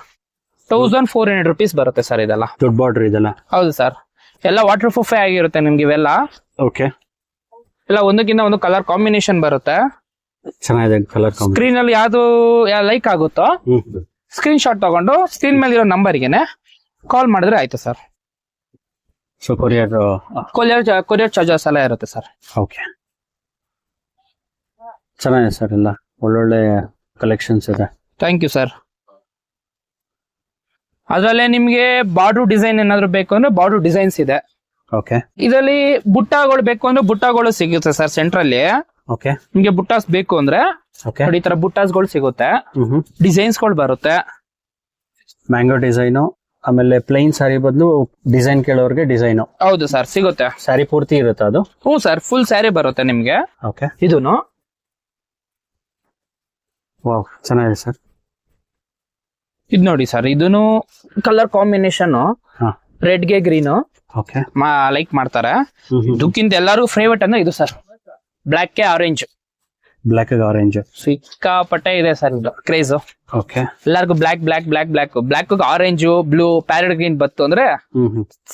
1400 rupees ಬರುತ್ತೆ ಸರ್ ಇದೆಲ್ಲ. ದೊಡ್ಡ ಬಾರ್ಡರ್ ಇದೆಲ್ಲ. ಹೌದು ಸರ್. ಎಲ್ಲ ವಾಟರ್ ಪ್ರೂಫ್ ಆಗಿರುತ್ತೆ ನಿಮ್ಗೆ ಇವೆಲ್ಲ. ಓಕೆ. ಎಲ್ಲ ಒಂದಕ್ಕಿಂತ ಒಂದು ಕಲರ್ ಕಾಂಬಿನೇಷನ್ ಬರುತ್ತೆ. ಚೆನ್ನಾಗಿದೆ ಕಲರ್. ಸ್ಕ್ರೀನ್ ಅಲ್ಲಿ ಯಾವ್ದು ಲೈಕ್ ಆಗುತ್ತೋ ಸ್ಕ್ರೀನ್ ಶಾಟ್ ತಗೊಂಡು ಸ್ಕ್ರೀನ್ ಮೇಲೆ ಇರೋ ನಂಬರ್ಗೆನೆ ಕಾಲ್ ಮಾಡಿದ್ರೆ ಆಯ್ತು ಸರ್. ಸೊ ಕೊರಿಯರ್ ಚಾರ್ಜಸ್ ಎಲ್ಲ ಇರುತ್ತೆ ಸರ್. ಓಕೆ. ಚೆನ್ನಾಗಿದೆ ಸರ್. ಎಲ್ಲ ಒಳ್ಳೊಳ್ಳೆ ಕಲೆಕ್ಷನ್ಸ್ ಇದೆ. Thank you sir. ಅದರಲ್ಲೇ ನಿಮ್ಗೆ ಬಾರ್ಡರ್ ಡಿಸೈನ್ ಏನಾದ್ರು ಬೇಕು ಅಂದ್ರೆ ಬಾರ್ಡರ್ ಡಿಸೈನ್ಸ್ ಇದೆ. ಓಕೆ. ಇದರಲ್ಲಿ ಬುಟ್ಟಾಗಳು ಬೇಕು ಅಂದ್ರೆ ಬುಟ್ಟಾಗಳು ಸಿಗುತ್ತೆ ಸರ್ ಸೆಂಟ್ರಲ್ಲಿ. ಓಕೆ. ನಿಮ್ಗೆ ಬುಟ್ಟಾಸ್ ಬೇಕು ಅಂದ್ರೆ ನೋಡಿ ಈ ತರ ಬುಟ್ಟಾಸ್ಗಳು ಸಿಗುತ್ತೆ. ಡಿಸೈನ್ಸ್ಗಳು ಬರುತ್ತೆ. ಮ್ಯಾಂಗೋ ಡಿಸೈನು, ಆಮೇಲೆ ಪ್ಲೈನ್ ಸ್ಯಾರಿ ಬದಲು ಡಿಸೈನ್ ಕೇಳೋರ್ಗೆ ಡಿಸೈನು. ಹೌದು ಸರ್, ಸಿಗುತ್ತೆ. ಸ್ಯಾರಿ ಪೂರ್ತಿ ಇರುತ್ತೆ ಅದು? ಹ್ಞೂ ಸರ್, ಫುಲ್ ಸ್ಯಾರಿ ಬರುತ್ತೆ ನಿಮ್ಗೆ. ಓಕೆ. ಇದೂನು ವಾವ್, ಚೆನ್ನಾಗಿದೆ ಸರ್. ಇದು ನೋಡಿ ಸರ್, ಇದೂನು ಕಲರ್ ಕಾಂಬಿನೇಷನ್ ರೆಡ್ ಗೆ ಗ್ರೀನ್ ಓಕೆ ಲೈಕ್ ಮಾಡ್ತಾರೆ. ಇದಕ್ಕಿಂತ ಎಲ್ಲಾರು ಫೇವರೇಟ್ ಅಂದ್ರೆ ಇದು ಸರ್, ಬ್ಲಾಕ್ ಗೆ ಆರೆಂಜ್. Black orange. ಸಿಕ್ಕಾಪಟ್ಟೆ ಇದೆ ಸರ್ ಇದು ಕ್ರೇಜ್. ಓಕೆ. ಎಲ್ಲರಿಗೂ black orange blue parrot green ಬತ್ತು ಅಂದ್ರೆ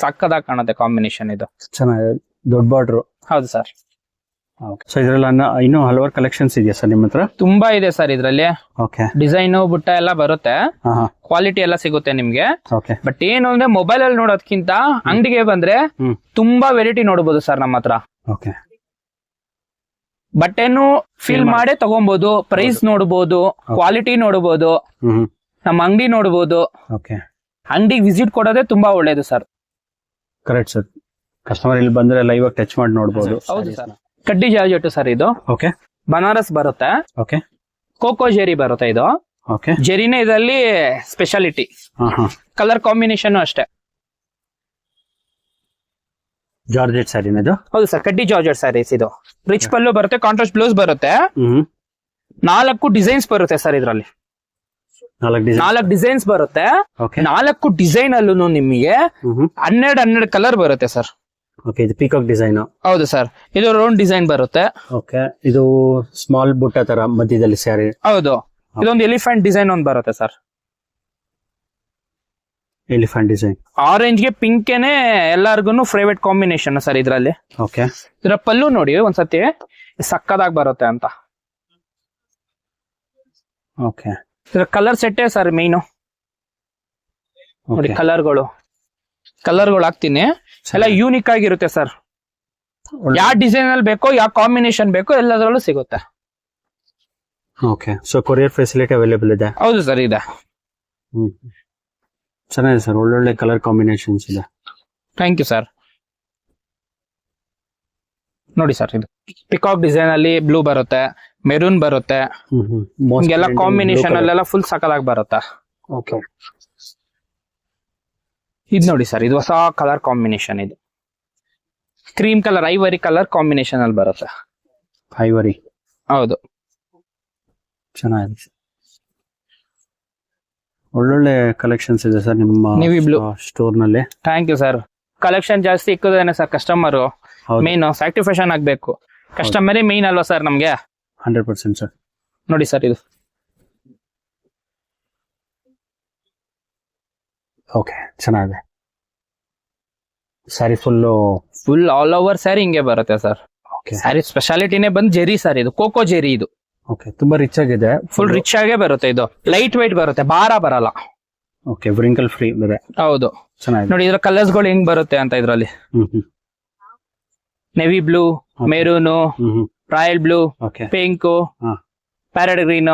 ಸಕ್ಕದಾಗಿ ಕಾಣುತ್ತೆ ಕಾಂಬಿನೇಷನ್ ಇದು. ಚೆನ್ನಾಗಿದೆ, ದೊಡ್ಡ ಬಾರ್ಡರ್. ಹೌದು ಸರ್. ಸೊ ಇದ್ರಲ್ಲಿ ಇನ್ನೂ ಹಲವಾರು ಕಲೆಕ್ಷನ್ಸ್ ಇದೆಯಾ ಸರ್ ನಿಮ್ಮ ಹತ್ರ? ತುಂಬಾ ಇದೆ ಸರ್ ಇದ್ರಲ್ಲಿ. ಓಕೆ. ಡಿಸೈನ್ ಬುಟ್ಟ ಎಲ್ಲ ಬರುತ್ತೆ, ಕ್ವಾಲಿಟಿ ಎಲ್ಲ ಸಿಗುತ್ತೆ ನಿಮ್ಗೆ. ಓಕೆ. ಬಟ್ ಏನು ಅಂದ್ರೆ ಮೊಬೈಲ್ ಅಲ್ಲಿ ನೋಡೋದಕ್ಕಿಂತ ಅಂಗಡಿಗೆ ಬಂದ್ರೆ ತುಂಬಾ ವೆರೈಟಿ ನೋಡಬಹುದು ಸರ್ ನಮ್ಮ ಹತ್ರ. ಓಕೆ. ಬಟ್ಟೆನು ಫೀಲ್ ಮಾಡೇ ತಗೊಬಹುದು, ಪ್ರೈಸ್ ನೋಡಬಹುದು, ಕ್ವಾಲಿಟಿ ನೋಡಬಹುದು, ನಮ್ಮ ಅಂಗಡಿ ನೋಡಬಹುದು. ಓಕೆ. ಅಂಗಡಿಗೆ ವಿಸಿಟ್ ಕೊಡೋದೇ ತುಂಬಾ ಒಳ್ಳೇದು ಸರ್. Correct sir. ಕಸ್ಟಮರ್ ಇಲ್ಲಿ ಬಂದ್ರೆ ಲೈವ್ ಆಗಿ ಟಚ್ ಮಾಡಿ ನೋಡಬಹುದು. ಹೌದು ಸರ್. ಕಡ್ಡಿ ಜಾರ್ಜೆಟ್ ಸರ್ ಇದು. ಓಕೆ. ಬನಾರಸ್ ಬರುತ್ತೆ. ಓಕೆ. ಕೋಕೋ ಜೆರಿ ಬರುತ್ತೆ ಇದು. ಓಕೆ. ಜೆರಿನೇ ಇದರಲ್ಲಿ ಸ್ಪೆಷಾಲಿಟಿ. ಕಲರ್ ಕಾಂಬಿನೇಷನ್ ಅಷ್ಟೇ. ಜಾರ್ಜೆಟ್ ಸ್ಯಾರಿನ ಇದು? ಹೌದು ಸರ್, ಕಡ್ಡಿ ಜಾರ್ಜೆಟ್ ಸ್ಯಾರೀಸ್ ಇದು. ರಿಚ್ ಪಲ್ಲು ಬರುತ್ತೆ, ಕಾಂಟ್ರಾಸ್ಟ್ ಬ್ಲೌಸ್ ಬರುತ್ತೆ. 4 ಡಿಸೈನ್ಸ್ ಬರುತ್ತೆ ಸರ್ ಇದರಲ್ಲಿ. 4 ಡಿಸೈನ್ಸ್ ಬರುತ್ತೆ. 4 ಡಿಸೈನ್ ಅಲ್ಲೂ ನಿಮಗೆ 12 ಕಲರ್ ಬರುತ್ತೆ ಸರ್. ಓಕೆ. ಇದು ಪೀಕಾಕ್ ಡಿಸೈನ್. ಹೌದು ಸರ್. ಇದು ರೌಂಡ್ ಡಿಸೈನ್ ಬರುತ್ತೆ. ಓಕೆ. ಇದು ಸ್ಮಾಲ್ ಬುಟ್ಟ ತರ ಮಧ್ಯದಲ್ಲಿ ಸ್ಯಾರಿ. ಹೌದು. ಇದೊಂದು ಎಲಿಫೆಂಟ್ ಡಿಸೈನ್ ಒಂದು ಬರುತ್ತೆ ಸರ್. Elephant design. ಆರೆಂಜ್ ಗೆ ಪಿಂಕ್ ನೇ ಎಲ್ಲಾರ್ಗು ಫೇವರೇಟ್ ಕಾಂಬಿನೇಷನ್ ಸರ್ ಇದ್ರಲ್ಲಿ. ಓಕೆ. ಇದರ ಪಲ್ಲು ನೋಡಿ ಒಂದ್ಸತಿ ಸಕ್ಕದಾಗಿ ಬರುತ್ತೆ ಅಂತ. ಓಕೆ. ಇದರ ಕಲರ್ ಸೆಟ್ಟೇ ಸರ್ ಮೇನು. ನೋಡಿ ಕಲರ್ಗಳು ಹಾಕ್ತೀನಿ, ಎಲ್ಲ ಯೂನಿಕ್ ಆಗಿರುತ್ತೆ ಸರ್. ಯಾವ ಡಿಸೈನ್ ಅಲ್ಲಿ ಬೇಕೋ, ಯಾವ ಕಾಂಬಿನೇಷನ್ ಬೇಕೋ ಎಲ್ಲದರಲ್ಲೂ ಸಿಗುತ್ತೆ. Okay. So courier facility available ಇದೆ? ಹೌದು ಸರ್, ಇದೆ. ಚೆನ್ನಾಗಿದೆ ಸರ್, ಒಳ್ಳೊಳ್ಳೆ ಕಲರ್ ಕಾಂಬಿನೇಷನ್ಸ್ ಇದೆ. Thank you sir. ನೋಡಿ ಸರ್, ಇದು ಪಿಕಾಕ್ ಡಿಸೈನ್ ಅಲ್ಲಿ ಬ್ಲೂ ಬರುತ್ತೆ, ಮೆರೂನ್ ಬರುತ್ತೆ, ಹಿಂಗೆಲ್ಲ ಕಾಂಬಿನೇಷನ್ ಅಲ್ಲೆಲ್ಲ ಫುಲ್ ಸಕಲಾಗಿ ಬರುತ್ತೆ. ಓಕೆ. ಇದು ನೋಡಿ ಸರ್, ಇದು ಹೊಸ ಕಲರ್ ಕಾಂಬಿನೇಷನ್. ಇದು cream colour, ivory colour combination ಅಲ್ಲಿ ಬರುತ್ತೆ. ಐವರಿ. ಹೌದು. ಚೆನ್ನಾಗಿದೆ. ಒಳ್ಳೊಳ್ಳೆ ಕಲೆಕ್ಷನ್ಸ್ ಇದೆ ಸರ್ ನಿಮ್ಮ ನೇವಿ ಬ್ಲೂ ಸ್ಟೋರ್ ನಲ್ಲಿ. Thank you sir. ಕಲೆಕ್ಷನ್ ಜಾಸ್ತಿ ಇಕ್ಕದೇನೆ ಸರ್, ಕಸ್ಟಮರ್ ಮೇನ್ ಸ್ಯಾಟಿಸ್ಫ್ಯಾಕ್ಷನ್ ಆಗ್ಬೇಕು. ಕಸ್ಟಮರೇ ಮೇನ್ ಅಲ್ವಾ ಸರ್ ನಮ್ಗೆ? 100% ಸರ್. ನೋಡಿ ಸರ್ ಇದು. ಓಕೆ. ಚೆನ್ನಾಗಿದೆ. Sari full all over sari ಹಿಂಗೆ ಬರುತ್ತೆ ಸರ್. ಓಕೆ. ಸ್ಯಾರಿ ಸ್ಪೆಷಾಲಿಟಿನೇ ಬಂದು ಜೆರಿ ಸರ್, ಇದು ಕೋಕೋ ಜೆರಿ. ಇದು ಓಕೆ. ತುಂಬಾ ರಿಚ್ ಆಗಿದೆ, ಫುಲ್ ರಿಚ್ ಆಗೇ ಬರುತ್ತೆ. ಇದು ಲೈಟ್ ವೈಟ್ ಬರುತ್ತೆ, ಭಾರ ಬರಲ್ಲ. ಓಕೆ. ವ್ರಿಂಕಲ್ ಫ್ರೀ ಇದೆ. ಹೌದು. ಚೆನ್ನಾಗಿದೆ. ನೋಡಿ ಇದ್ರ ಕಲರ್ಸ್ ಗಳು ಹೆಂಗ್ ಬರುತ್ತೆ ಅಂತ. ಇದ್ರಲ್ಲಿ navy blue, maroon, royal blue, pink, parrot green,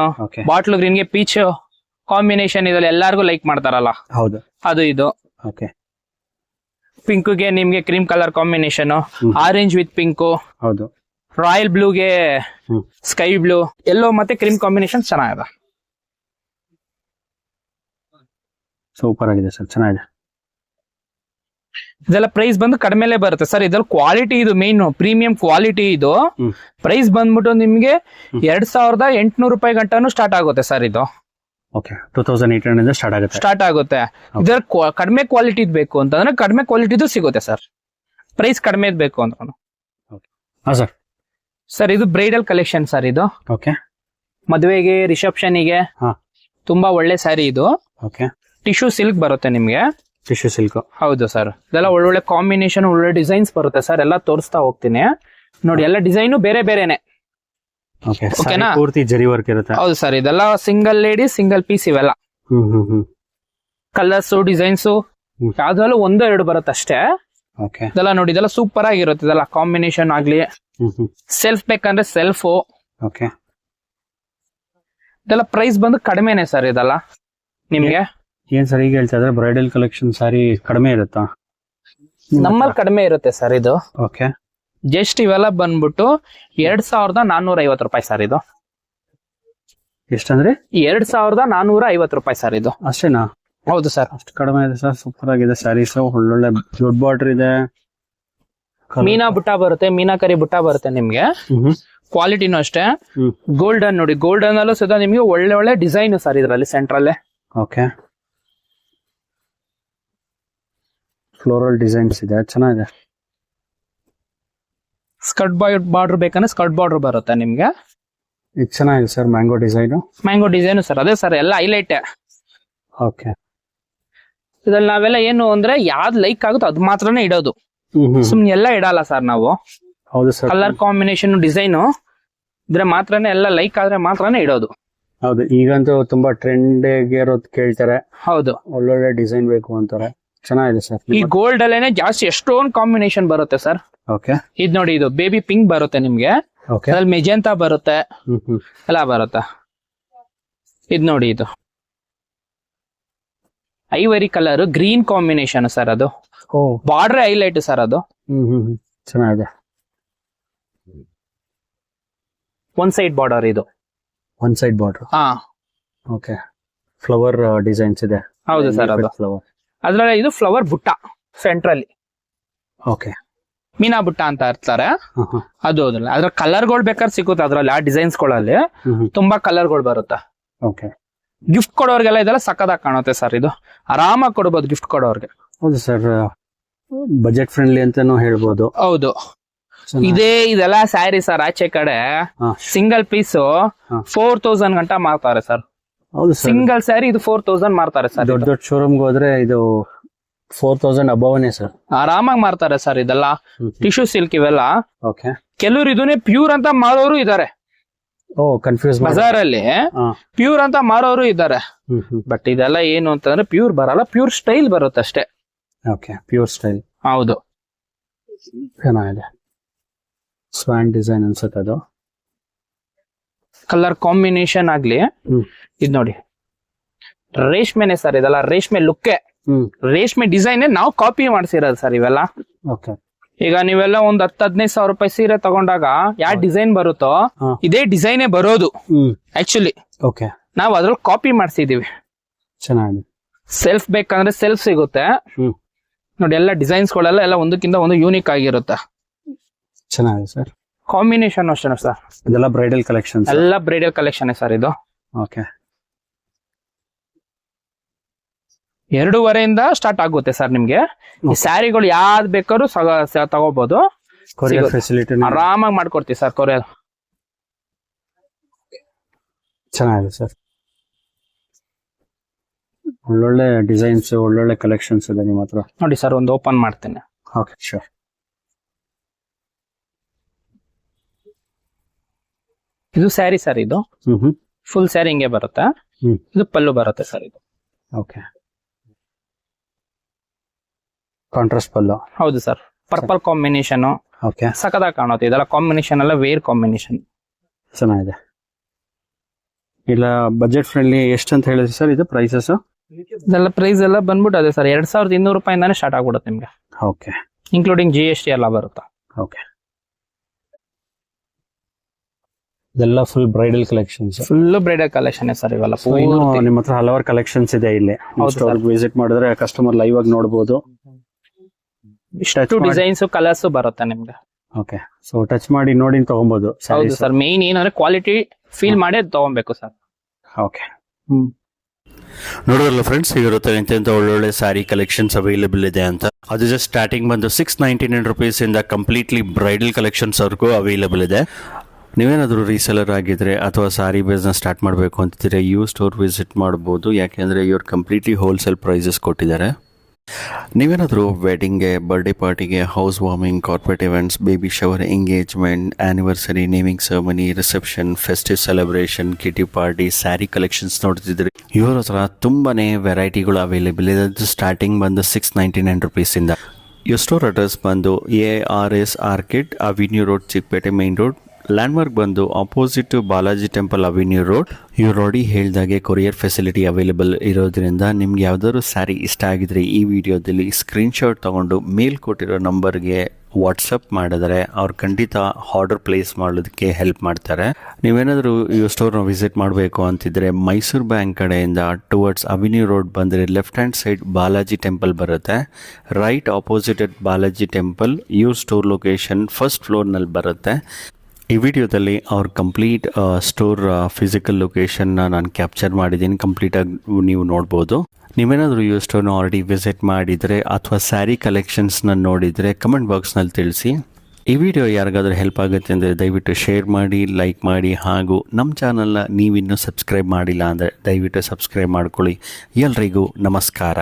bottle green ಗೆ ಪೀಚ್ ಕಾಂಬಿನೇಷನ್ ಇದ್ರಲ್ಲಿ ಎಲ್ಲಾರ್ಗು ಲೈಕ್ ಮಾಡ್ತಾರಲ್ಲ, ಹೌದು ಅದು ಇದು. ಓಕೆ. ಪಿಂಕ್ ಗೆ ನಿಮ್ಗೆ cream colour combination, orange with pink, ಹೌದು. ರಾಯಲ್ ಬ್ಲೂಗೆ ಸ್ಕೈ ಬ್ಲೂ, ಎಲ್ಲೋ ಮತ್ತೆ ಕ್ರೀಮ್ ಕಾಂಬಿನೇಷನ್ ಚೆನ್ನಾಗಿದೆ. ಸೂಪರ್ ಆಗಿದೆ ಸರ್, ಚೆನ್ನಾಗಿದೆ. ಇದೆಲ್ಲ ಪ್ರೈಸ್ ಬಂದು ಕಡಿಮೆಲೆ ಬರುತ್ತೆ ಸರ್. ಇದ್ರಲ್ಲಿ ಕ್ವಾಲಿಟಿ, ಇದು ಮೇನ್ ಪ್ರೀಮಿಯಂ ಕ್ವಾಲಿಟಿ. ಇದು ಪ್ರೈಸ್ ಬಂದ್ಬಿಟ್ಟು ನಿಮ್ಗೆ 2800 ರೂಪಾಯಿ ಗಂಟನೂ ಸ್ಟಾರ್ಟ್ ಆಗುತ್ತೆ ಸರ್ ಇದು. ಓಕೆ. 2800 ಸ್ಟಾರ್ಟ್ ಆಗುತ್ತೆ. ಇದರ ಕಡಿಮೆ ಕ್ವಾಲಿಟಿ ಬೇಕು ಅಂತಂದ್ರೆ ಕಡಿಮೆ ಕ್ವಾಲಿಟಿದು ಸಿಗುತ್ತೆ ಸರ್. ಪ್ರೈಸ್ ಕಡಿಮೆ ಬೇಕು ಅಂತ. ಸರ್ ಸರ್ ಇದು ಬ್ರೈಡಲ್ ಕಲೆಕ್ಷನ್ ಸರ್. ಇದು ಓಕೆ. ಮದುವೆಗೆ, ರಿಸೆಪ್ಷನ್ಗೆ ತುಂಬಾ ಒಳ್ಳೆ ಸ್ಯಾರಿ ಇದು. ಓಕೆ. ಟಿಶ್ಯೂ ಸಿಲ್ಕ್ ಬರುತ್ತೆ ನಿಮ್ಗೆ. Tissue silk. ಹೌದು ಸರ್. ಇದೆಲ್ಲ ಒಳ್ಳೊಳ್ಳೆ ಕಾಂಬಿನೇಷನ್, ಒಳ್ಳೆ ಡಿಸೈನ್ಸ್ ಬರುತ್ತೆ ಸರ್. ಎಲ್ಲ ತೋರಿಸ್ತಾ ಹೋಗ್ತೀನಿ ನೋಡಿ. ಎಲ್ಲ ಡಿಸೈನು ಬೇರೆ ಬೇರೆನೆ. ಓಕೆನಾ? ಪೂರ್ತಿ ಜರಿ ವರ್ಕ್ ಇರುತ್ತೆ. ಹೌದು ಸರ್. ಇದೆಲ್ಲ ಸಿಂಗಲ್ ಲೇಡಿ, ಸಿಂಗಲ್ ಪೀಸ್ ಇವೆಲ್ಲ. ಕಲರ್ಸ್, ಡಿಸೈನ್ಸ್ ಯಾವ್ದ್ರಲ್ಲೂ 1-2 ಬರುತ್ತೆ ಅಷ್ಟೇ. ಇದೆಲ್ಲ ನೋಡಿ, ಇದೆಲ್ಲ ಸೂಪರ್ ಆಗಿರುತ್ತೆ. ಇದೆಲ್ಲ ಕಾಂಬಿನೇಷನ್ ಆಗ್ಲಿ, ಸೆಲ್ಫ್ ಬೇಕಂದ್ರೆ ಸೆಲ್ಫ್. ಓಕೆ. ಇದೆಲ್ಲ ಪ್ರೈಸ್ ಬಂದು ಕಡಿಮೆನೆ ಸರ್. ಇದೆಲ್ಲ ನಿಮ್ಗೆ ಏನ್ ಸರ್ ಈಗ ಹೇಳ್ತಾ ಇದ್ರೆ ಬ್ರೈಡಲ್ ಕಲೆಕ್ಷನ್ ಸಾರಿ ಕಡಿಮೆ ಇರುತ್ತಾ? ನಮ್ಮಲ್ಲಿ ಕಡಿಮೆ ಇರುತ್ತೆ ಸರ್ ಇದು. ಓಕೆ. ಜಸ್ಟ್ ಇವೆಲ್ಲ ಬಂದ್ಬಿಟ್ಟು 2450 ರೂಪಾಯಿ ಸರ್ ಇದು. ಎಷ್ಟಂದ್ರೆ? 2450 ರೂಪಾಯಿ ಸರ್ ಇದು. ಅಷ್ಟೇನಾ? ಹೌದು ಸರ್. ಅಷ್ಟು ಕಡಿಮೆ ಇದೆ ಸರ್. ಸೂಪರ್ ಆಗಿದೆ ಸ್ಯಾರೀಸ್. ಒಳ್ಳೊಳ್ಳೆ ದೊಡ್ಡ ಬಾರ್ಡರ್ ಇದೆ. ಮೀನಾ ಬುಟ್ಟ ಬರುತ್ತೆ, ಮೀನಾಕರಿ ಬುಟ್ಟ ಬರುತ್ತೆ ನಿಮ್ಗೆ. ಕ್ವಾಲಿಟಿನೂ ಅಷ್ಟೇ. ಗೋಲ್ಡನ್ ನೋಡಿ, ಗೋಲ್ಡನ್ ಅಲ್ಲೂ ಸದಾ ನಿಮ್ಗೆ ಒಳ್ಳೆ ಒಳ್ಳೆ ಡಿಸೈನ್ ಸರ್ ಇದರಲ್ಲಿ ಸೆಂಟ್ರಲ್ಲೇ. ಓಕೆ. ಫ್ಲೋರಲ್ ಡಿಸೈನ್ಸ್ ಇದೆ, ಚೆನ್ನಾಗಿದೆ. ಸ್ಕರ್ಟ್ ಬಾರ್ಡರ್ ಬೇಕಂದ್ರೆ ಸ್ಕರ್ಟ್ ಬಾರ್ಡರ್ ಬರುತ್ತೆ ನಿಮ್ಗೆ. ಇದು ಚೆನ್ನಾಗಿದೆ sir mango design. Mango design sir ಅದೇ ಸರ್ ಎಲ್ಲ ಹೈಲೈಟ್. ಓಕೆ. ಇದ್ರಲ್ಲಿ ನಾವೆಲ್ಲ ಏನು ಅಂದ್ರೆ ಯಾವ್ದು ಲೈಕ್ ಆಗುತ್ತೋ ಅದು ಮಾತ್ರನೇ ಇಡೋದು, ಸುಮ್ನೆ ಎಲ್ಲ ಇಡಲ್ಲ ಸರ್ ನಾವು. ಹೌದು ಸರ್. ಕಲರ್ ಕಾಂಬಿನೇಷನ್ ಡಿಸೈನು ಇದ್ರೆ ಮಾತ್ರನೇ ಎಲ್ಲ ಲೈಕ್ ಆದ್ರೆ ಮಾತ್ರನೇ ಇಡೋದು. ಹೌದು, ಈಗಂತೂ ತುಂಬಾ ಟ್ರೆಂಡ್ ಇರೋದು ಕೇಳ್ತಾರೆ. ಹೌದು, ಒಳ್ಳೊಳ್ಳೆ ಡಿಸೈನ್ ಬೇಕು ಅಂತಾರೆ. ಚೆನ್ನಾಗಿದೆ ಸರ್. ಈ ಗೋಲ್ಡ್ ಅಲ್ಲೇನೆ ಜಾಸ್ತಿ ಎಷ್ಟೊಂದು ಕಾಂಬಿನೇಷನ್ ಬರುತ್ತೆ ಸರ್. ಓಕೆ. ಇದ್ ನೋಡಿ, ಇದು ಬೇಬಿ ಪಿಂಕ್ ಬರುತ್ತೆ ನಿಮ್ಗೆ, ಓಕೆ. ಅದ್ರಲ್ಲಿ ಮೆಜೆಂತಾ ಬರುತ್ತೆ, ಎಲ್ಲ ಬರುತ್ತೆ. ಇದ್ ನೋಡಿ, ಇದು ivory colour green combination sir. ಅದು ಬಾರ್ಡರ್ ಹೈಲೈಟ್ ಸರ್. ಅದು ಚೆನ್ನಾಗಿದೆ. ಒನ್ ಸೈಡ್ ಬಾರ್ಡರ್ ಇದು. One side border. ಹಾ, ಓಕೆ. ಫ್ಲವರ್ ಡಿಸೈನ್ಸ್ ಇದೆ. ಹೌದು ಸರ್. ಅದು ಫ್ಲವರ್. ಅದ್ರಲ್ಲಿ ಇದು ಫ್ಲವರ್ ಬುಟ್ಟ ಸೆಂಟ್ರಲ್ಲಿ. ಓಕೆ. ಮೀನಾ ಬುಟ್ಟ ಅಂತ ಇರ್ತಾರೆ ಅದು. ಅದ್ರ ಕಲರ್ಗಳು ಬೇಕಾದ್ರೆ ಸಿಗುತ್ತೆ ಅದ್ರಲ್ಲಿ. ಆ ಡಿಸೈನ್ಸ್ ಗಳಲ್ಲಿ ತುಂಬಾ ಕಲರ್ಗಳು ಬರುತ್ತೆ. ಓಕೆ. ಗಿಫ್ಟ್ ಕೊಡೋರ್ಗೆಲ್ಲ ಇದೆಲ್ಲ ಸಕ್ಕದಾಗಿ ಕಾಣುತ್ತೆ ಸರ್. ಇದು ಆರಾಮಾಗಿ ಕೊಡ್ಬೋದು ಗಿಫ್ಟ್ ಕೊಡೋರ್ಗೆ. ಹೌದು ಸರ್, ಬಜೆಟ್ ಫ್ರೆಂಡ್ಲಿ ಅಂತಾನು ಹೇಳ್ಬೋದು. ಹೌದು. ಇದೆಲ್ಲ ಸ್ಯಾರಿ ಸರ್ ಆಚೆ ಕಡೆ ಸಿಂಗಲ್ ಪೀಸ್ 4000 ಗಂಟ ಮಾರ್ತಾರೆ ಸರ್. ಹೌದು ಸರ್. ಸಿಂಗಲ್ ಸ್ಯಾರಿ ಇದು 4000 ಮಾರ್ತಾರೆ ಸರ್. ದೊಡ್ಡ ದೊಡ್ಡ ಶೋರೂಮ್ ಹೋದ್ರೆ ಇದು 4000 ಅಬವ್ನೇ ಸರ್. ಆರಾಮಾಗಿ ಮಾರ್ತಾರೆ ಸರ್. ಇದೆಲ್ಲ ಟಿಶ್ಯೂ ಸಿಲ್ಕ್ ಇವೆಲ್ಲ. ಓಕೆ. ಕೆಲವ್ರು ಇದನ್ನೇ ಪ್ಯೂರ್ ಅಂತ ಮಾರೋರು ಇದಾರೆ. ಓ, ಕನ್ಫ್ಯೂಸ್. ಬಜಾರ್ ಅಲ್ಲಿ ಪ್ಯೂರ್ ಅಂತ ಮಾರೋರು ಇದ್ದಾರೆ. ಬಟ್ ಇದೆಲ್ಲ ಏನು ಅಂತಂದ್ರೆ ಪ್ಯೂರ್ ಬರಲ್ಲ, ಪ್ಯೂರ್ ಸ್ಟೈಲ್ ಬರುತ್ತೆ ಅಷ್ಟೇ. Okay, pure style. ಹೌದು. ಚೆನ್ನಾಗಿದೆ. ಸ್ವಾನ್ ಡಿಸೈನ್ ಅನ್ಸುತ್ತೆ ಅದು. ಕಲರ್ ಕಾಂಬಿನೇಷನ್ ಆಗ್ಲಿ. ಇದ್ ನೋಡಿ, ರೇಷ್ಮೆನೆ ಸರ್. ಇದೆಲ್ಲ ರೇಷ್ಮೆ ಲುಕ್ಕೆ, ರೇಷ್ಮೆ ಡಿಸೈನ್ ನಾವು ಕಾಪಿ ಮಾಡ್ಸಿರೋದು ಸರ್ ಇವೆಲ್ಲ. ಓಕೆ. ಈಗ ನೀವೆಲ್ಲ ಒಂದ್ 10-15 ಸಾವಿರ ರೂಪಾಯಿ ಸೀರೆ ತಗೊಂಡಾಗ ಯಾವ ಡಿಸೈನ್ ಬರುತ್ತೋ ಇದೇ ಡಿಸೈನೇ ಬರೋದು ಆಕ್ಚುಲಿ. ಓಕೆ. ನಾವು ಅದ್ರಲ್ಲಿ ಕಾಪಿ ಮಾಡ್ಸಿದೀವಿ. ಚೆನ್ನಾಗಿದೆ. ಸೆಲ್ಫ್ ಬೇಕಂದ್ರೆ ಸೆಲ್ಫ್ ಸಿಗುತ್ತೆ ನೋಡಿ. ಎಲ್ಲ ಡಿಸೈನ್ಸ್ ಗಳೆಲ್ಲ ಎಲ್ಲ ಒಂದಕ್ಕಿಂತ ಒಂದು ಯೂನಿಕ್ ಆಗಿರುತ್ತೆ. ಚೆನ್ನಾಗಿದೆ ಸರ್. ಕಾಂಬಿನೇಷನ್ ಅಷ್ಟೇ ಸರ್. ಇದೆಲ್ಲ ಬ್ರೈಡಲ್ ಕಲೆಕ್ಷನ್. ಎಲ್ಲ ಬ್ರೈಡಲ್ ಕಲೆಕ್ಷನ್ ಸರ್ ಇದು. ಓಕೆ. 2.5 ಸ್ಟಾರ್ಟ್ ಆಗುತ್ತೆ ಸರ್ ನಿಮ್ಗೆ. ಈ ಸ್ಯಾರಿಗಳು ಯಾವ್ದು ಬೇಕಾದ್ರೂ ತಗೋಬಹುದು. ಕೊರಿಯರ್ ಫೆಸಿಲಿಟಿ ಆರಾಮಾಗಿ ಮಾಡ್ಕೊಡ್ತೀವಿ ಸರ್ ಕೊರಿಯರ್. ಚೆನ್ನಾಗಿದೆ ಸರ್. ಒಳ್ಳೊಳ್ಳೆ ಡಿಸೈನ್ಸ್, ಒಳ್ಳೊಳ್ಳೆ ಕಲೆಕ್ಷನ್ಸ್ ಇದೆ ನಿಮ್ಮ ಹತ್ರ. ನೋಡಿ ಸರ್, ಒಂದು ಓಪನ್ ಮಾಡ್ತೇನೆ. Okay, sure. ಇದು ಸ್ಯಾರಿ ಸರ್. ಇದು ಫುಲ್ ಸ್ಯಾರಿ ಹಿಂಗೆ ಬರುತ್ತೆ. ಇದು ಪಲ್ಲು ಬರುತ್ತೆ ಸರ್. ಇದು ಓಕೆ. ಕಾಂಟ್ರಾಸ್ಟ್ ಪಲ್ಲು. ಹೌದು ಸರ್. Purple combination. ಓಕೆ. ಸಖತ್ತಾಗಿ ಕಾಣುತ್ತೆ. ಇದೆಲ್ಲ ಕಾಂಬಿನೇಷನ್ ಎಲ್ಲ ವೇರ್ ಕಾಂಬಿನೇಷನ್. ಚೆನ್ನಾಗಿದೆ. ಇಲ್ಲ ಬಜೆಟ್ ಫ್ರೆಂಡ್ಲಿ ಎಷ್ಟು ಅಂತ ಹೇಳಿದ್ರಿ ಸರ್ ಇದು ಪ್ರೈಸಸ್? ಇದೆಲ್ಲ ಪ್ರೈಸ್ ಎಲ್ಲ ಬಂದ್ಬಿಟ್ಟು ಅದೇ ಸರ್ 2200 ರೂಪಾಯಿಂದಾನೇ ಸ್ಟಾರ್ಟ್ ಆಗ್ಬಿಡುತ್ತೆ ನಿಮ್ಗೆ. ಓಕೆ. ಇನ್ಕ್ಲೂಡಿಂಗ್ GST ಎಲ್ಲ ಬರುತ್ತೆ. ಓಕೆ. ಇದೆಲ್ಲ full bridal collections. Full bridal collection sir ಇವೆಲ್ಲ. ನಿಮ್ಮ ಹತ್ರ ಹಲವಾರು ಕಲೆಕ್ಷನ್ಸ್ ಇದೆ ಇಲ್ಲಿ. ವಿಸಿಟ್ ಮಾಡಿದ್ರೆ ಕಸ್ಟಮರ್ ಲೈವ್ ಆಗಿ ನೋಡಬಹುದು. ಇಷ್ಟು ಡಿಸೈನ್ಸ್ ಕಲರ್ಸ್ ಬರುತ್ತೆ ನಿಮ್ಗೆ. ಓಕೆ. ಸೊ ಟಚ್ ಮಾಡಿ ನೋಡಿ ತಗೊಬಹುದು. ಹೌದು ಸರ್. ಮೇನ್ ಏನಂದ್ರೆ ಕ್ವಾಲಿಟಿ ಫೀಲ್ ಮಾಡಿ ತಗೊಬೇಕು ಸರ್. ಓಕೆ. ನೋಡೋದಲ್ಲ ಫ್ರೆಂಡ್ಸ್, ಇರುತ್ತೆ ಎಂತೆಂಥ ಒಳ್ಳೊಳ್ಳೆ ಸ್ಯಾರಿ ಕಲೆಕ್ಷನ್ಸ್ ಅವೈಲೇಬಲ್ ಇದೆ ಅಂತ. ಅದು ಜಸ್ಟ್ ಸ್ಟಾರ್ಟಿಂಗ್ ಬಂದು 699 rupees ಇಂದ ಕಂಪ್ಲೀಟ್ಲಿ ಬ್ರೈಡಲ್ ಕಲೆಕ್ಷನ್ಸ್ ವರ್ಗೂ ಅವೈಲೇಬಲ್ ಇದೆ. ನೀವೇನಾದರೂ ರೀಸೆಲರ್ ಆಗಿದ್ರೆ ಅಥವಾ ಸ್ಯಾರಿ ಬಿಸ್ನೆಸ್ ಸ್ಟಾರ್ಟ್ ಮಾಡಬೇಕು ಅಂತಿದ್ರೆ ಇವ್ರ ಸ್ಟೋರ್ ವಿಸಿಟ್ ಮಾಡ್ಬೋದು. ಯಾಕೆಂದರೆ ಇವ್ರು ಕಂಪ್ಲೀಟ್ಲಿ ಹೋಲ್ಸೇಲ್ ಪ್ರೈಸಸ್ ಕೊಟ್ಟಿದ್ದಾರೆ. ನೀವೇನಾದರೂ ವೆಡ್ಡಿಂಗ್ಗೆ, ಬರ್ಡೇ ಪಾರ್ಟಿಗೆ, house warming, corporate events, baby shower, engagement, anniversary, naming ceremony, reception, festive celebration, ಕಿಟಿ party, sari collections ನೋಡ್ತಿದ್ರೆ ಇವ್ರ ಹತ್ರ ತುಂಬಾ ವೆರೈಟಿಗಳು ಅವೈಲೇಬಲ್ ಇದೆ. ಅದು ಸ್ಟಾರ್ಟಿಂಗ್ ಬಂದು 699 rupees ಇಂದ. ಇವ್ರ ಸ್ಟೋರ್ ಅಡ್ರೆಸ್ ಬಂದು ARS orchid, avenue road, Chickpete main road. Landmark ಬಂದು opposite to Balaji temple, avenue road. ಇವ್ರು ನೋಡಿ ಹೇಳ್ದಾಗೆ ಕೊರಿಯರ್ ಫೆಸಿಲಿಟಿ ಅವೈಲೇಬಲ್ ಇರೋದ್ರಿಂದ ನಿಮ್ಗೆ ಯಾವ್ದಾದ್ರು ಸ್ಯಾರಿ ಇಷ್ಟ ಆಗಿದ್ರೆ ಈ ವಿಡಿಯೋದಲ್ಲಿ ಸ್ಕ್ರೀನ್ಶಾಟ್ ತಗೊಂಡು ಮೇಲ್ ಕೊಟ್ಟಿರೋ ನಂಬರ್ಗೆ ವಾಟ್ಸಪ್ ಮಾಡಿದ್ರೆ ಅವ್ರು ಖಂಡಿತ ಆರ್ಡರ್ ಪ್ಲೇಸ್ ಮಾಡೋದಕ್ಕೆ ಹೆಲ್ಪ್ ಮಾಡ್ತಾರೆ. ನೀವೇನಾದರೂ ಈ ಸ್ಟೋರ್ನ ವಿಸಿಟ್ ಮಾಡಬೇಕು ಅಂತಿದ್ರೆ ಮೈಸೂರು ಬ್ಯಾಂಕ್ ಕಡೆಯಿಂದ ಟುವರ್ಡ್ಸ್ ಅವಿನ್ಯೂ ರೋಡ್ ಬಂದರೆ left hand side Balaji temple ಬರುತ್ತೆ. Right opposite at Balaji temple ಇವ್ರ ಸ್ಟೋರ್ ಲೊಕೇಶನ್ ಫಸ್ಟ್ ಫ್ಲೋರ್ನಲ್ಲಿ ಬರುತ್ತೆ. ಈ ವಿಡಿಯೋದಲ್ಲಿ ಅವ್ರ ಕಂಪ್ಲೀಟ್ ಸ್ಟೋರ್ ಫಿಸಿಕಲ್ ಲೊಕೇಶನ್ನ ನಾನು ಕ್ಯಾಪ್ಚರ್ ಮಾಡಿದ್ದೀನಿ. ಕಂಪ್ಲೀಟಾಗಿ ನೀವು ನೋಡ್ಬೋದು. ನೀವೇನಾದರೂ ಈ ಸ್ಟೋರ್ನ ಆಲ್ರೆಡಿ ವಿಸಿಟ್ ಮಾಡಿದರೆ ಅಥವಾ ಸ್ಯಾರಿ ಕಲೆಕ್ಷನ್ಸ್ನ ನೋಡಿದರೆ ಕಮೆಂಟ್ ಬಾಕ್ಸ್ನಲ್ಲಿ ತಿಳಿಸಿ. ಈ ವಿಡಿಯೋ ಯಾರಿಗಾದ್ರೂ ಹೆಲ್ಪ್ ಆಗುತ್ತೆ ಅಂದರೆ ದಯವಿಟ್ಟು ಶೇರ್ ಮಾಡಿ, ಲೈಕ್ ಮಾಡಿ, ಹಾಗೂ ನಮ್ಮ ಚಾನಲ್ನ ನೀವಿನ್ನೂ ಸಬ್ಸ್ಕ್ರೈಬ್ ಮಾಡಿಲ್ಲ ಅಂದರೆ ದಯವಿಟ್ಟು ಸಬ್ಸ್ಕ್ರೈಬ್ ಮಾಡ್ಕೊಳ್ಳಿ. ಎಲ್ರಿಗೂ ನಮಸ್ಕಾರ.